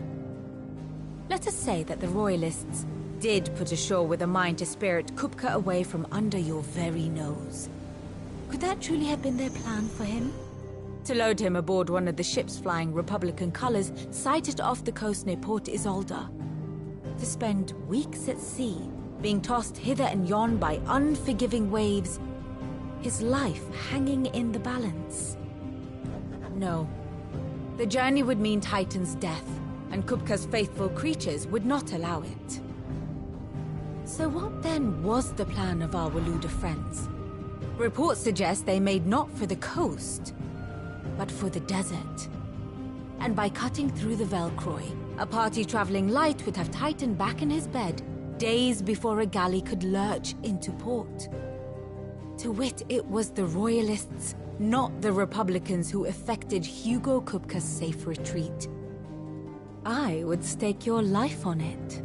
Let us say that the Royalists did put ashore with a mind to spirit Kupka away from under your very nose. Could that truly have been their plan for him? To load him aboard one of the ships flying Republican colors sighted off the coast near Port Isolde. To spend weeks at sea, being tossed hither and yon by unforgiving waves, his life hanging in the balance. No. The journey would mean Titan's death, and Kupka's faithful creatures would not allow it. So what then was the plan of our Waluda friends? Reports suggest they made not for the coast, but for the desert. And by cutting through the Velcroy, a party traveling light would have Titan back in his bed days before a galley could lurch into port. To wit, it was the Royalists, not the Republicans, who effected Hugo Kupka's safe retreat. I would stake your life on it.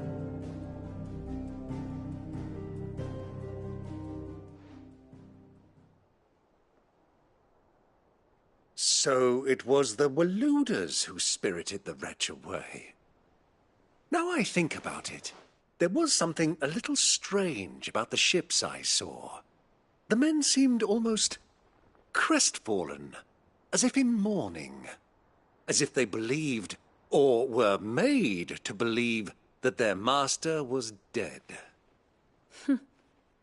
So it was the Waludas who spirited the wretch away. Now I think about it, there was something a little strange about the ships I saw. The men seemed almost crestfallen, as if in mourning, as if they believed, or were made to believe, that their master was dead.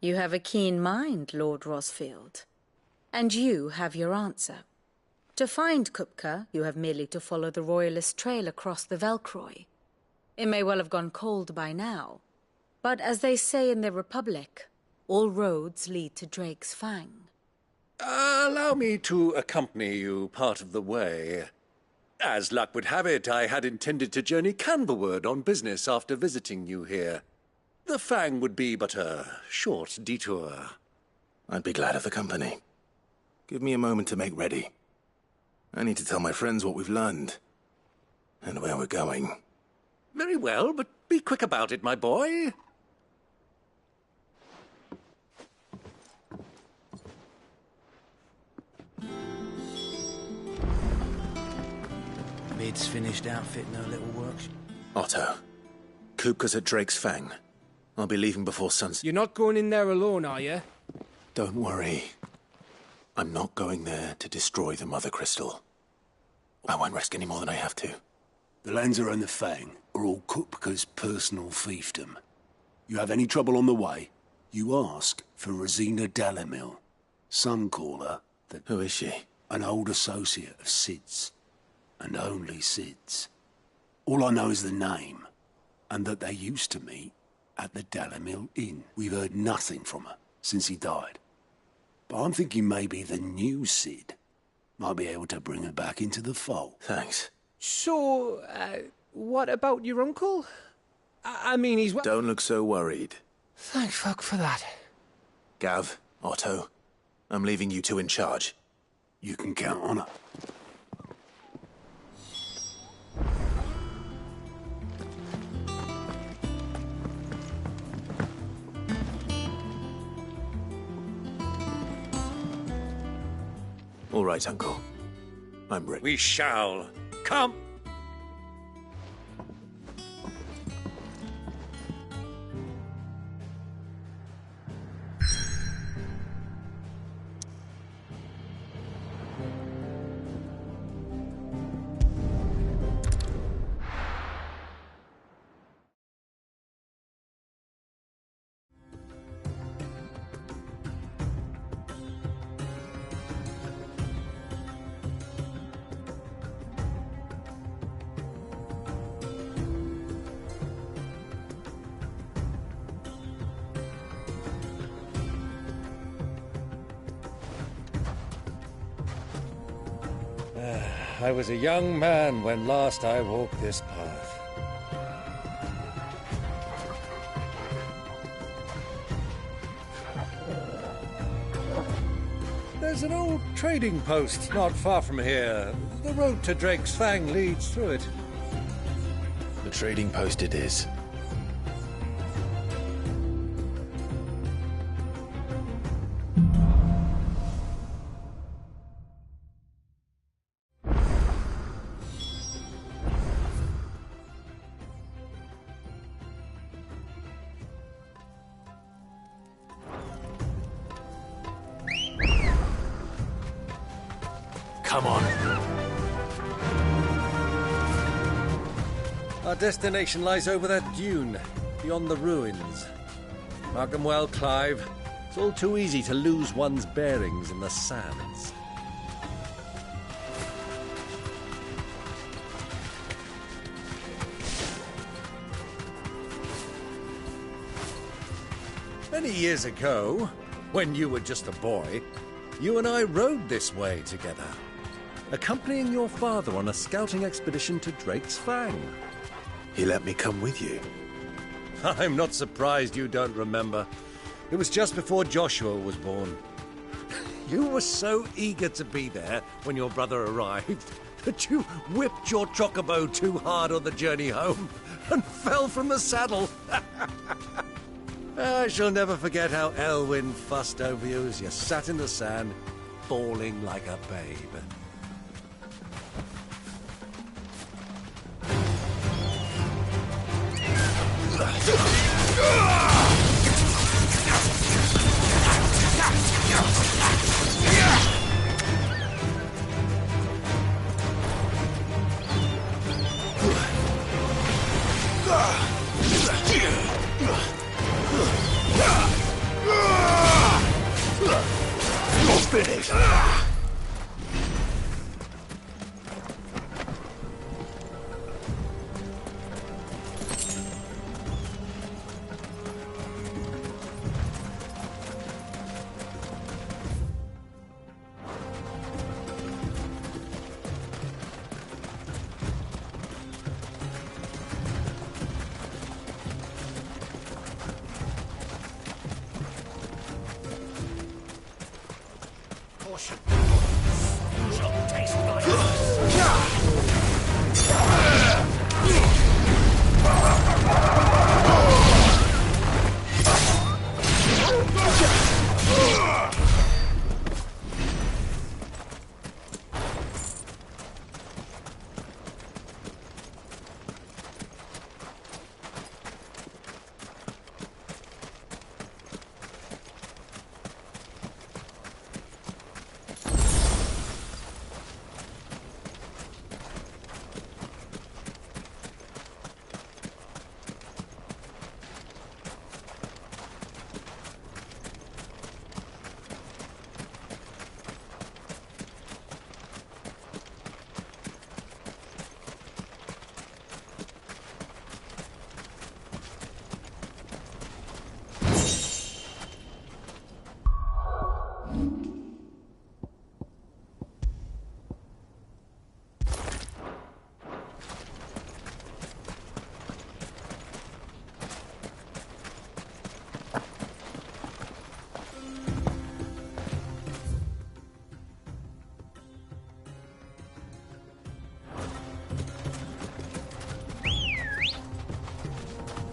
You have a keen mind, Lord Rosfield. And you have your answer. To find Kupka, you have merely to follow the Royalist trail across the Velcroy. It may well have gone cold by now, but as they say in the Republic, all roads lead to Drake's Fang. Allow me to accompany you part of the way. As luck would have it, I had intended to journey Canberward on business after visiting you here. The Fang would be but a short detour. I'd be glad of the company. Give me a moment to make ready. I need to tell my friends what we've learned, and where we're going. Very well, but be quick about it, my boy. Mid's finished outfitting her little workshop. Otto, Kupka's at Drake's Fang. I'll be leaving before sunset. You're not going in there alone, are you? Don't worry. I'm not going there to destroy the Mother Crystal. I won't risk any more than I have to. The Lanza and the Fang are all Kupka's personal fiefdom. You have any trouble on the way, you ask for Rosina Dalamil. Some call her the... Who is she? An old associate of Sid's. And only Sid's. All I know is the name, and that they used to meet at the Dalamil Inn. We've heard nothing from her since he died. But I'm thinking maybe the new Sid might be able to bring her back into the fold. Thanks. So, what about your uncle? I mean, he's... Don't look so worried. Thank fuck for that. Gav, Otto, I'm leaving you two in charge. You can count on her. All right, Uncle. I'm ready. We shall. Come! I was a young man when last I walked this path. There's an old trading post not far from here. The road to Drake's Fang leads through it. The trading post it is. Come on. Our destination lies over that dune, beyond the ruins. Mark 'em well, Clive. It's all too easy to lose one's bearings in the sands. Many years ago, when you were just a boy, you and I rode this way together, accompanying your father on a scouting expedition to Drake's Fang. He let me come with you. I'm not surprised you don't remember. It was just before Joshua was born. You were so eager to be there when your brother arrived that you whipped your chocobo too hard on the journey home and fell from the saddle. I shall never forget how Elwyn fussed over you as you sat in the sand, bawling like a babe. You're finished.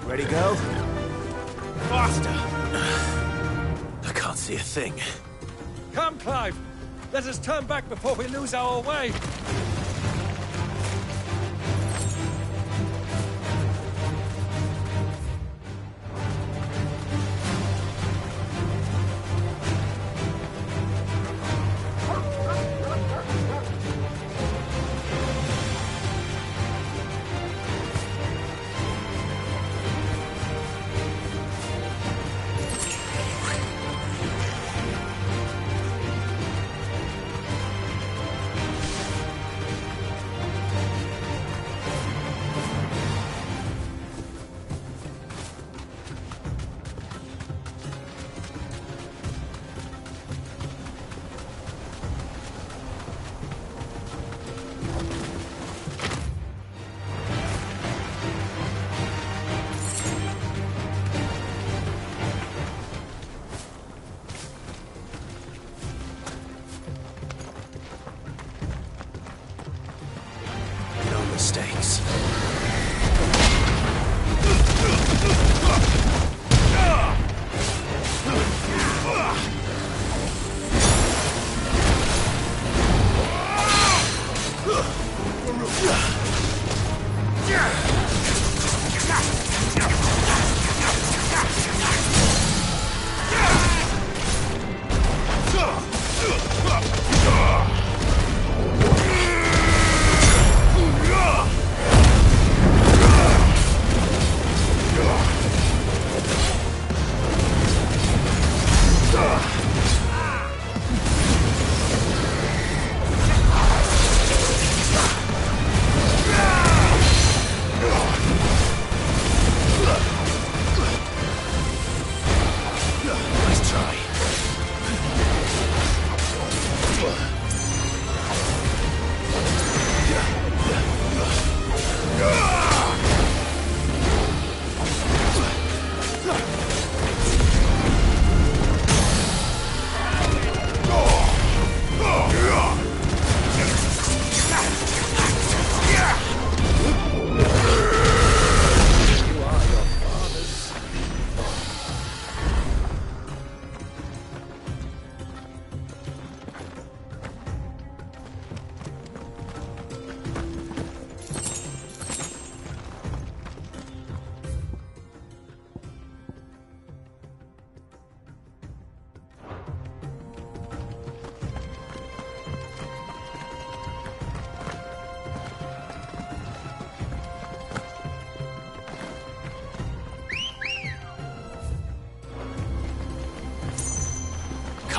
Ready, go? Faster! I can't see a thing. Come, Clive! Let us turn back before we lose our way!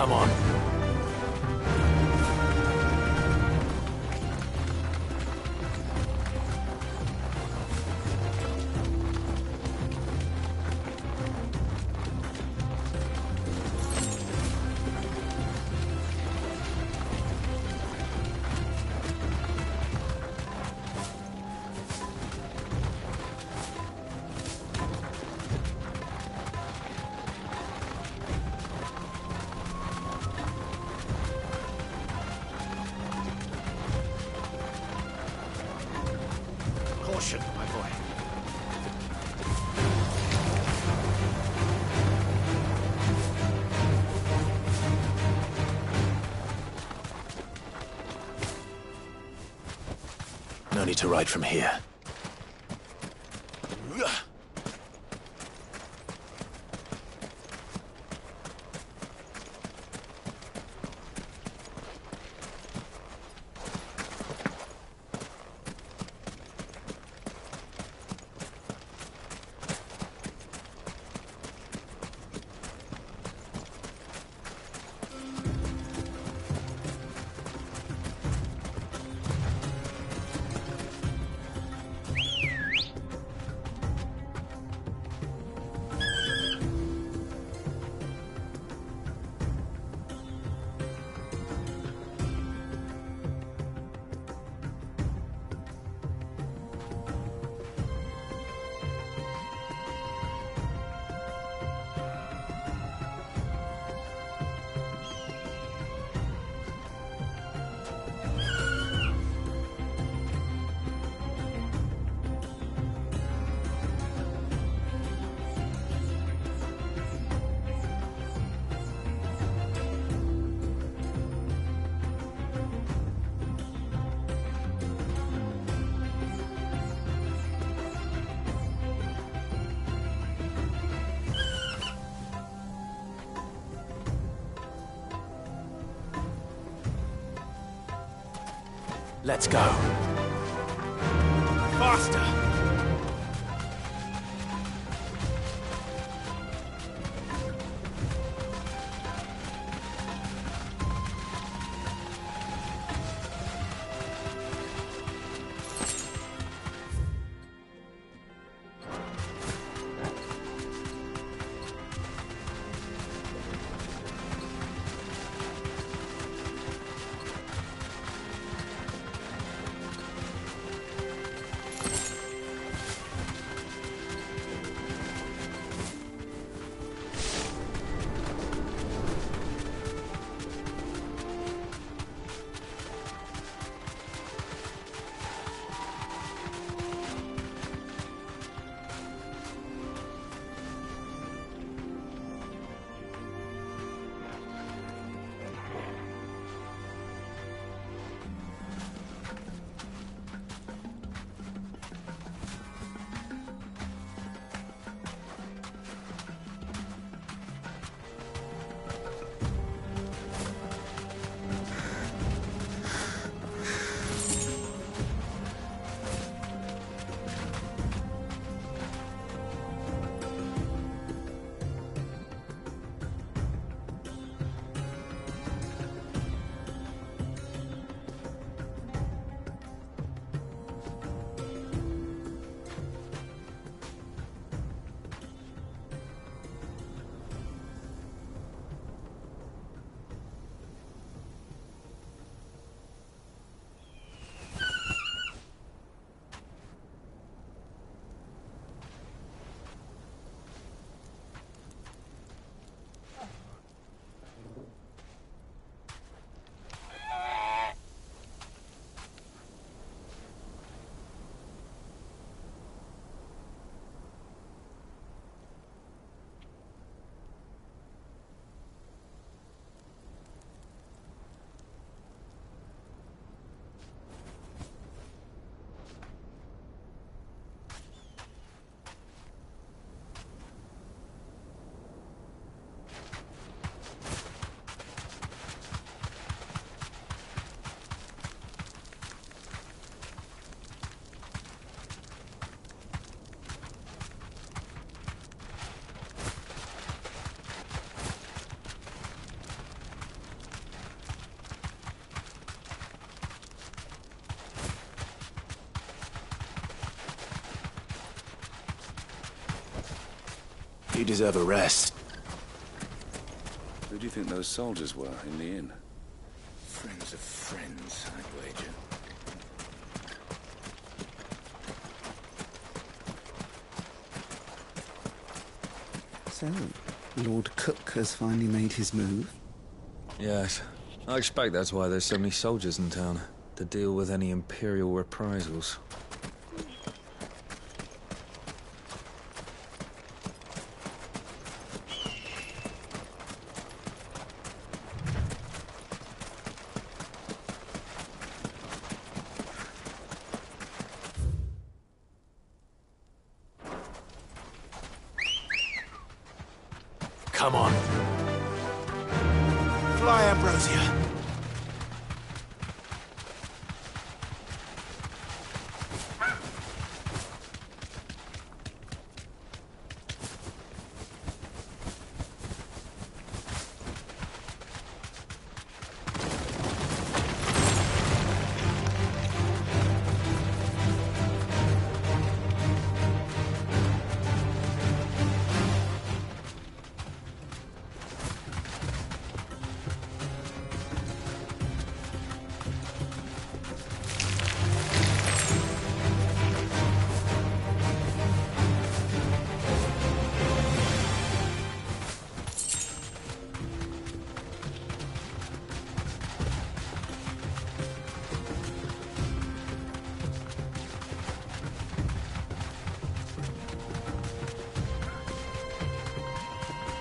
Come on. Caution, my boy. No need to ride from here. Let's go. Faster! He deserves a rest. Who do you think those soldiers were in the inn? Friends of friends, I'd wager. So, Lord Cook has finally made his move? Yes. I expect that's why there's so many soldiers in town, to deal with any Imperial reprisals. Come on. Fly, Ambrosia.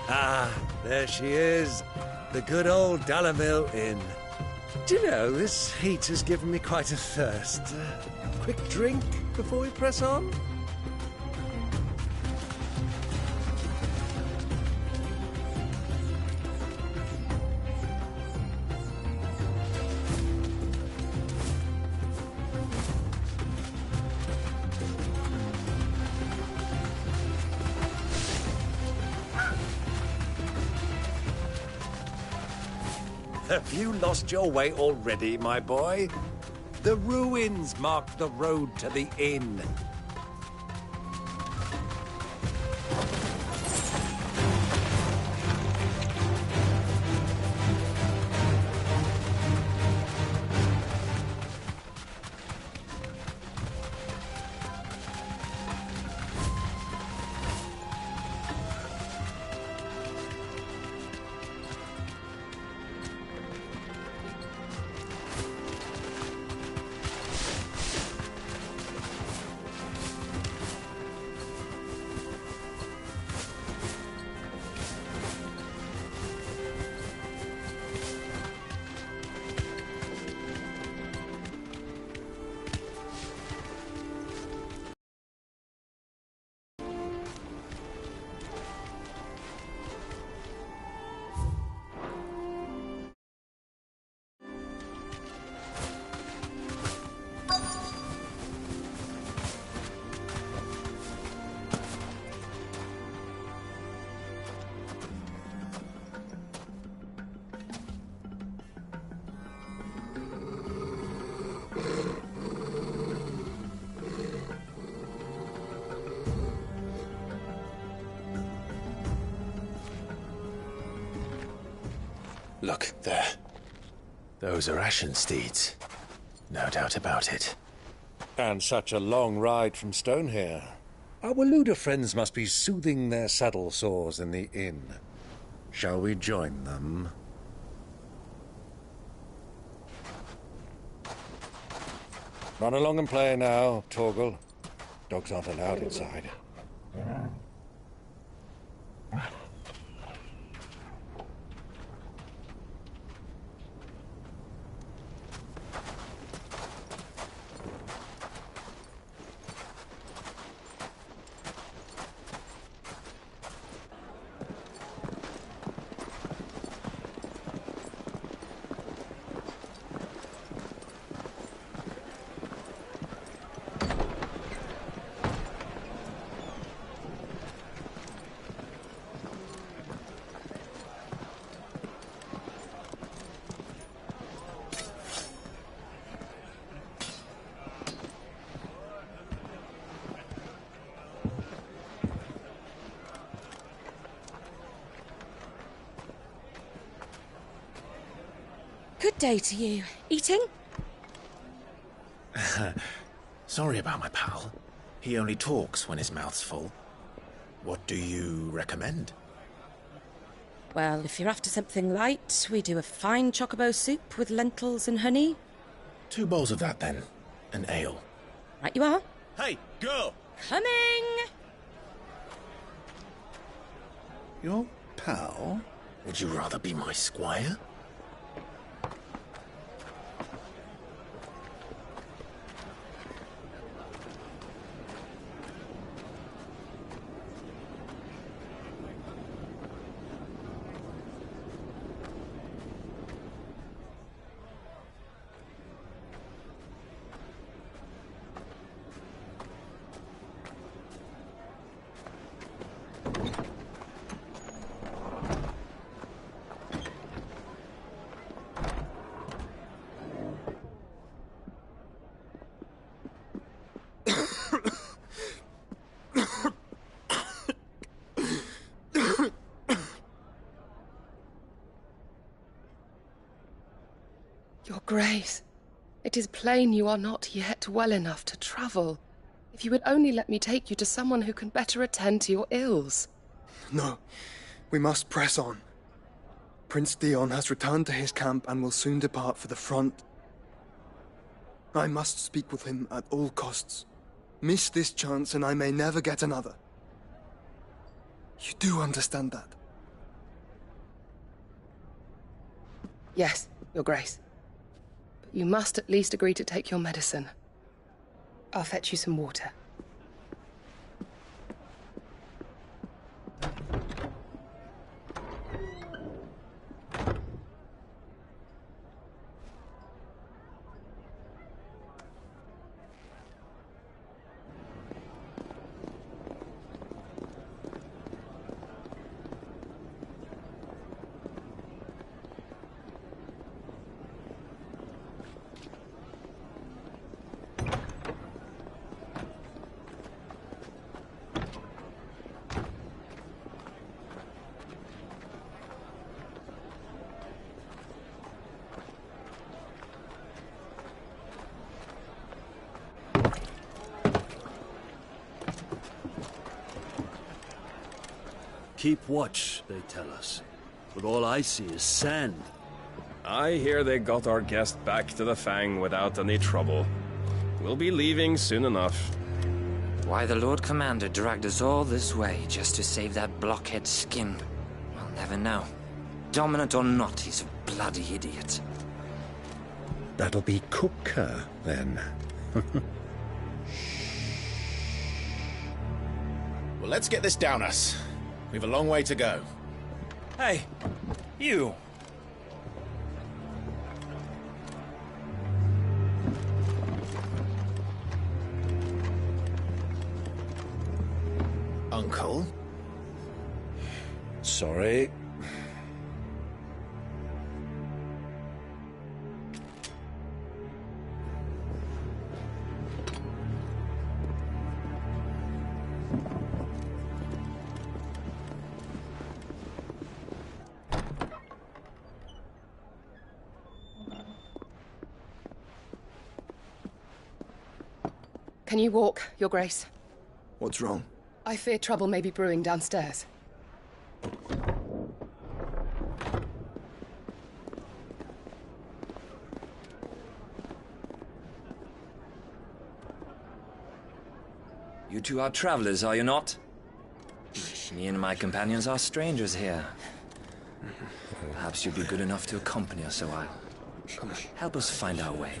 Ah, there she is. The good old Dalamil Inn. Do you know, this heat has given me quite a thirst. Quick drink before we press on? Have you lost your way already, my boy? The ruins mark the road to the inn. Look, there. Those are Ashen steeds. No doubt about it. And such a long ride from Stonehair. Our Luda friends must be soothing their saddle sores in the inn. Shall we join them? Run along and play now, Torgal. Dogs aren't allowed inside. day to you. Eating? Sorry about my pal. He only talks when his mouth's full. What do you recommend? Well, if you're after something light, we do a fine chocobo soup with lentils and honey. 2 bowls of that, then. An ale. Right you are. Hey, girl! Coming! Your pal? Would you rather be my squire? Your Grace, it is plain you are not yet well enough to travel. If you would only let me take you to someone who can better attend to your ills. No, we must press on. Prince Dion has returned to his camp and will soon depart for the front. I must speak with him at all costs. Miss this chance and I may never get another. You do understand that? Yes, Your Grace. But you must at least agree to take your medicine. I'll fetch you some water. Keep watch, they tell us. But all I see is sand. I hear they got our guest back to the Fang without any trouble. We'll be leaving soon enough. Why the Lord Commander dragged us all this way just to save that blockhead skin, we'll never know. Dominant or not, he's a bloody idiot. That'll be Cooker, then. Well, let's get this down us. We've a long way to go. Hey, you. Uncle? Sorry. Can you walk, Your Grace? What's wrong? I fear trouble may be brewing downstairs. You two are travelers, are you not? Me and my companions are strangers here. Perhaps you'd be good enough to accompany us a while. Help us find our way.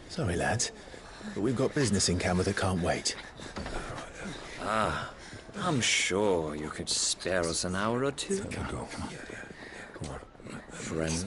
Sorry, lads, but we've got business in camera that can't wait. Ah, I'm sure you could spare us an hour or two. Come on. Friend.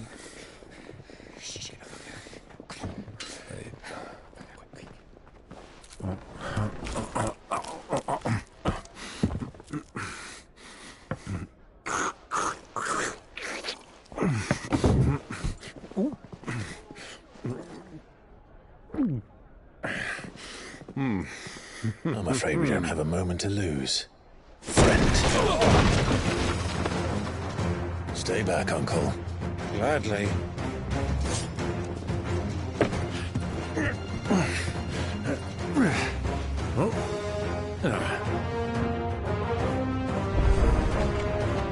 I'm afraid we don't have a moment to lose. Friend. Stay back, Uncle. Gladly.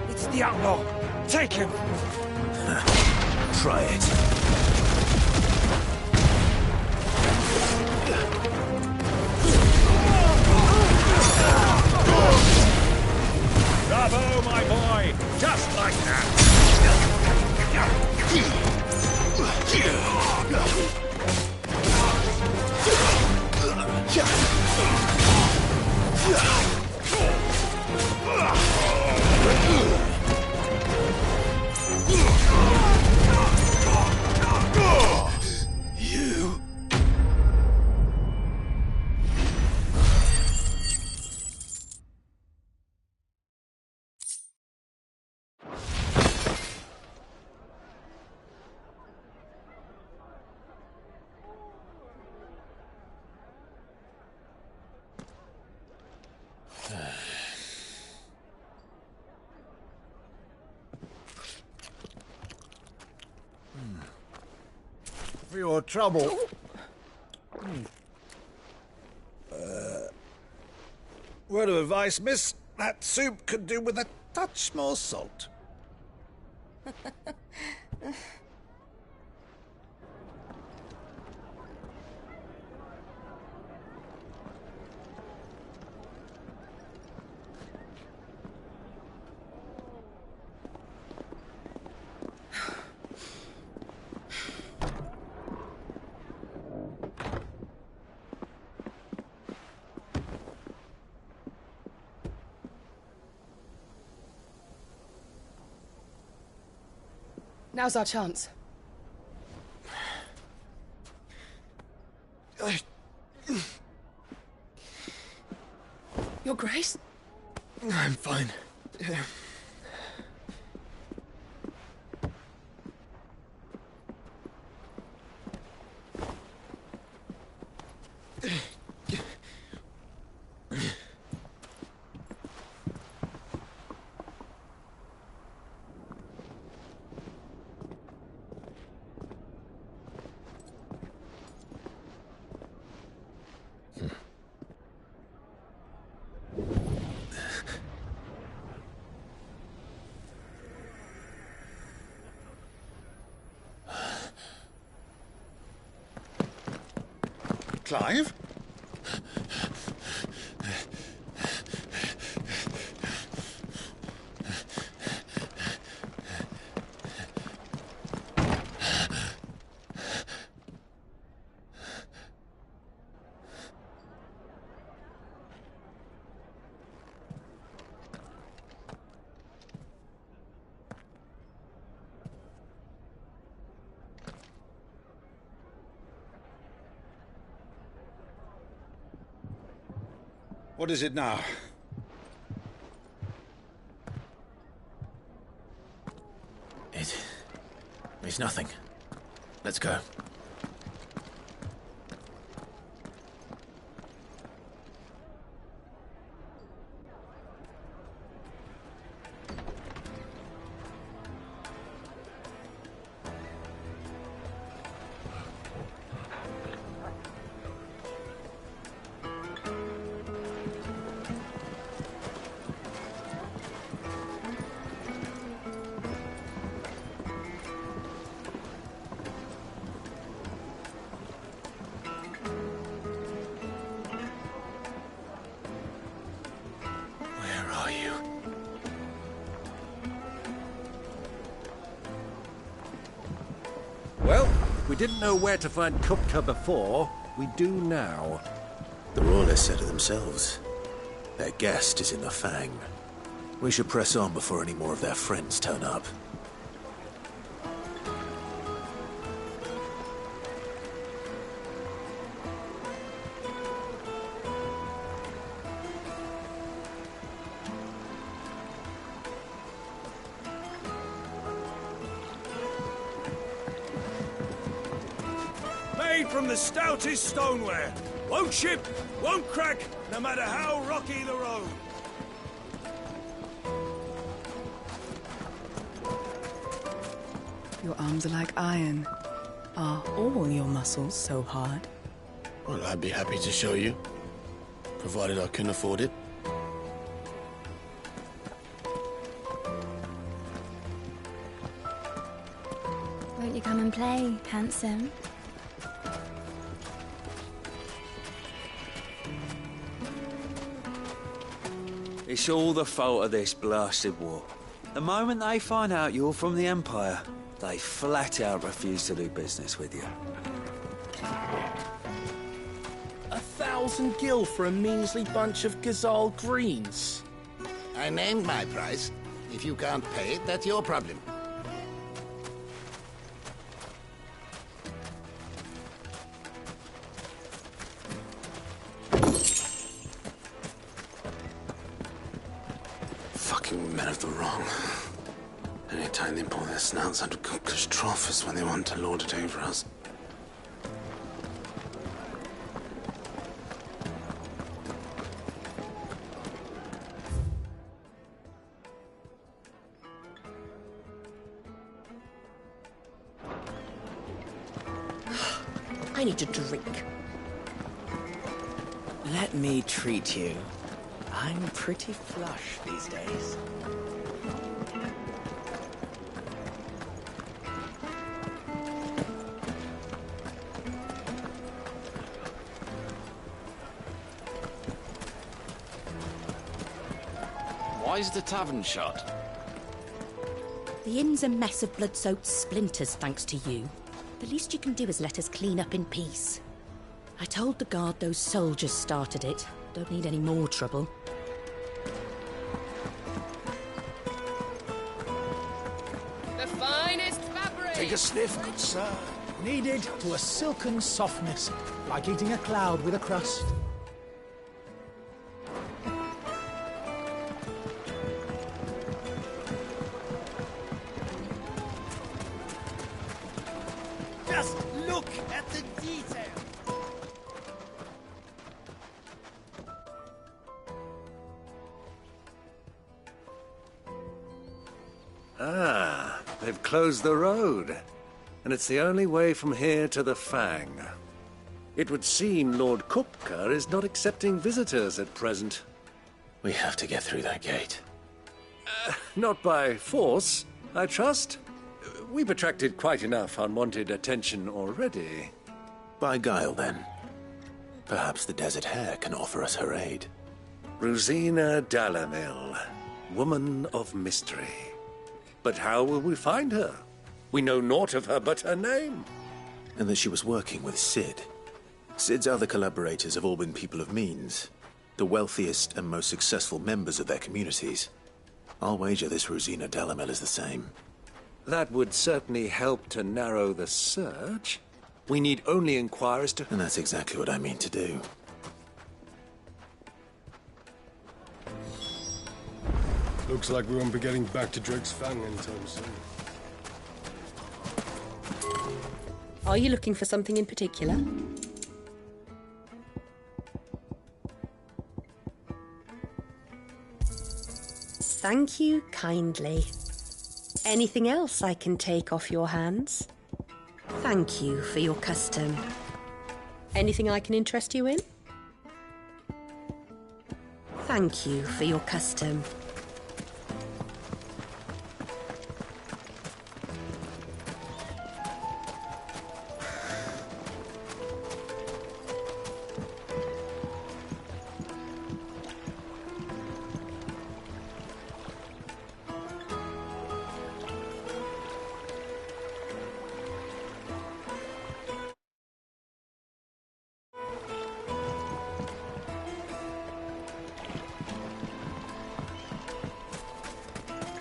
It's the outlaw! Take him! Try it. Bravo, my boy! Just like that! You? For your trouble. Word of advice, miss. That soup could do with a touch more salt. Now's our chance. Your Grace? I'm fine. Clive? What is it now? It's nothing. Let's go. Well, we didn't know where to find Kupka before. We do now. The Royalists said it themselves. Their guest is in the Fang. We should press on before any more of their friends turn up. Made from the stoutest stoneware. Won't chip, won't crack, no matter how rocky the road. Your arms are like iron. Are all your muscles so hard? Well, I'd be happy to show you, provided I can afford it. Won't you come and play, handsome? It's all the fault of this blasted war. The moment they find out you're from the Empire, they flat out refuse to do business with you. 1,000 gil for a measly bunch of Gazal greens. I named my price. If you can't pay it, that's your problem. Fucking men of the wrong. Anytime they pull their snouts out of cookers' trough is when they want to lord it over us. I need a drink. Let me treat you. I'm pretty flush these days. Why is the tavern shut? The inn's a mess of blood-soaked splinters, thanks to you. The least you can do is let us clean up in peace. I told the guard those soldiers started it. Don't need any more trouble. The finest fabric! Take a sniff, good sir. Kneaded to a silken softness, like eating a cloud with a crust. Just look at the detail. Ah, they've closed the road. And it's the only way from here to the Fang. It would seem Lord Kupka is not accepting visitors at present. We have to get through that gate. Not by force, I trust. We've attracted quite enough unwanted attention already. By guile, then. Perhaps the Desert Hare can offer us her aid. Rosina Dalamil, woman of mystery. But how will we find her? We know naught of her but her name. And that she was working with Sid. Sid's other collaborators have all been people of means, the wealthiest and most successful members of their communities. I'll wager this Rosina Dalamil is the same. That would certainly help to narrow the search. We need only inquire as to... And that's exactly what I mean to do. Looks like we won't be getting back to Drake's Fang anytime soon. Are you looking for something in particular? Thank you kindly. Anything else I can take off your hands? Thank you for your custom. Anything I can interest you in? Thank you for your custom.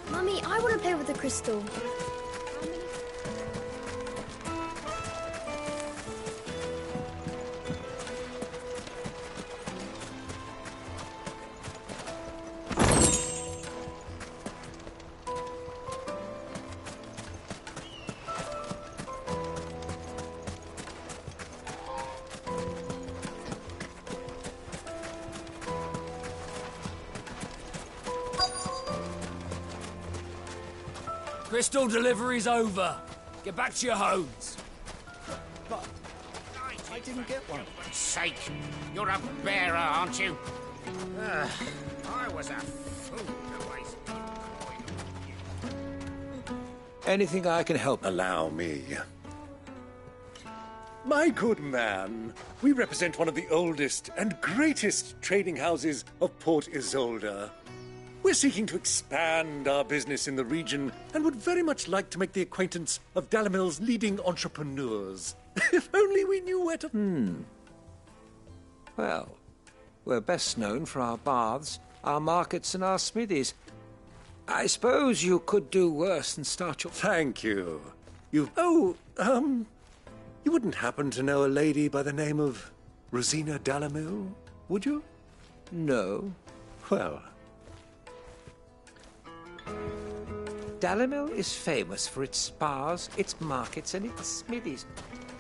Mummy, I want to play with the crystal. Crystal delivery's over. Get back to your homes. But I didn't get one. Sake, you're a bearer, aren't you? I was a fool to waste good coin. Anything I can help? Allow me. My good man, we represent one of the oldest and greatest trading houses of Port Isolde. We're seeking to expand our business in the region and would very much like to make the acquaintance of Dalamil's leading entrepreneurs. If only we knew where to... Well, we're best known for our baths, our markets, and our smithies. I suppose you could do worse than start your... Thank you. You wouldn't happen to know a lady by the name of Rosina Dalamil, would you? No. Well... Dalamil is famous for its spas, its markets, and its smithies.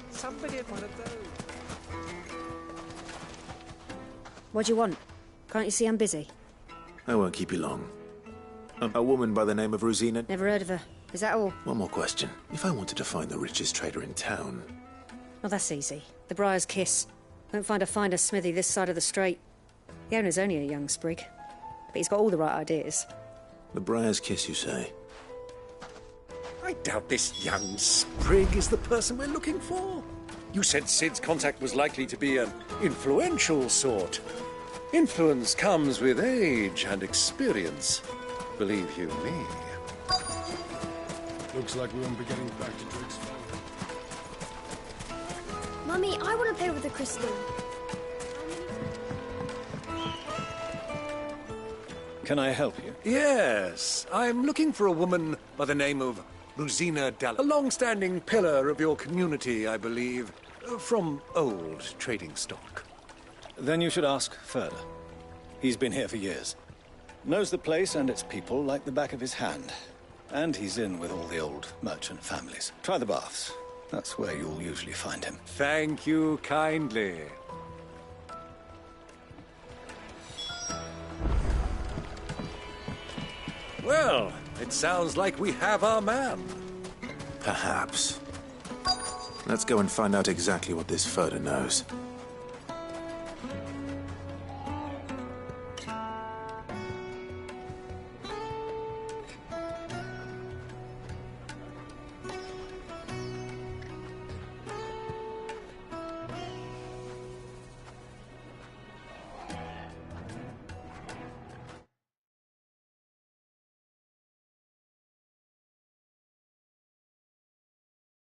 Somebody at one of those. What do you want? Can't you see I'm busy? I won't keep you long. A woman by the name of Rosina? Never heard of her. Is that all? One more question. If I wanted to find the richest trader in town... Oh, that's easy. The Briar's Kiss. Won't find a finer smithy this side of the strait. The owner's only a young sprig. But he's got all the right ideas. The Briar's Kiss, you say? I doubt this young sprig is the person we're looking for. You said Sid's contact was likely to be an influential sort. Influence comes with age and experience. Believe you me. Looks like we won't be getting back to Drake's Fall. Mummy, I want to play with the crystal. Can I help you? Yes, I'm looking for a woman by the name of Rosina Dall, a long-standing pillar of your community, I believe, from old trading stock. Then you should ask Ferda. He's been here for years. Knows the place and its people like the back of his hand. And he's in with all the old merchant families. Try the baths. That's where you'll usually find him. Thank you kindly. Well, it sounds like we have our man. Perhaps. Let's go and find out exactly what this Ferda knows.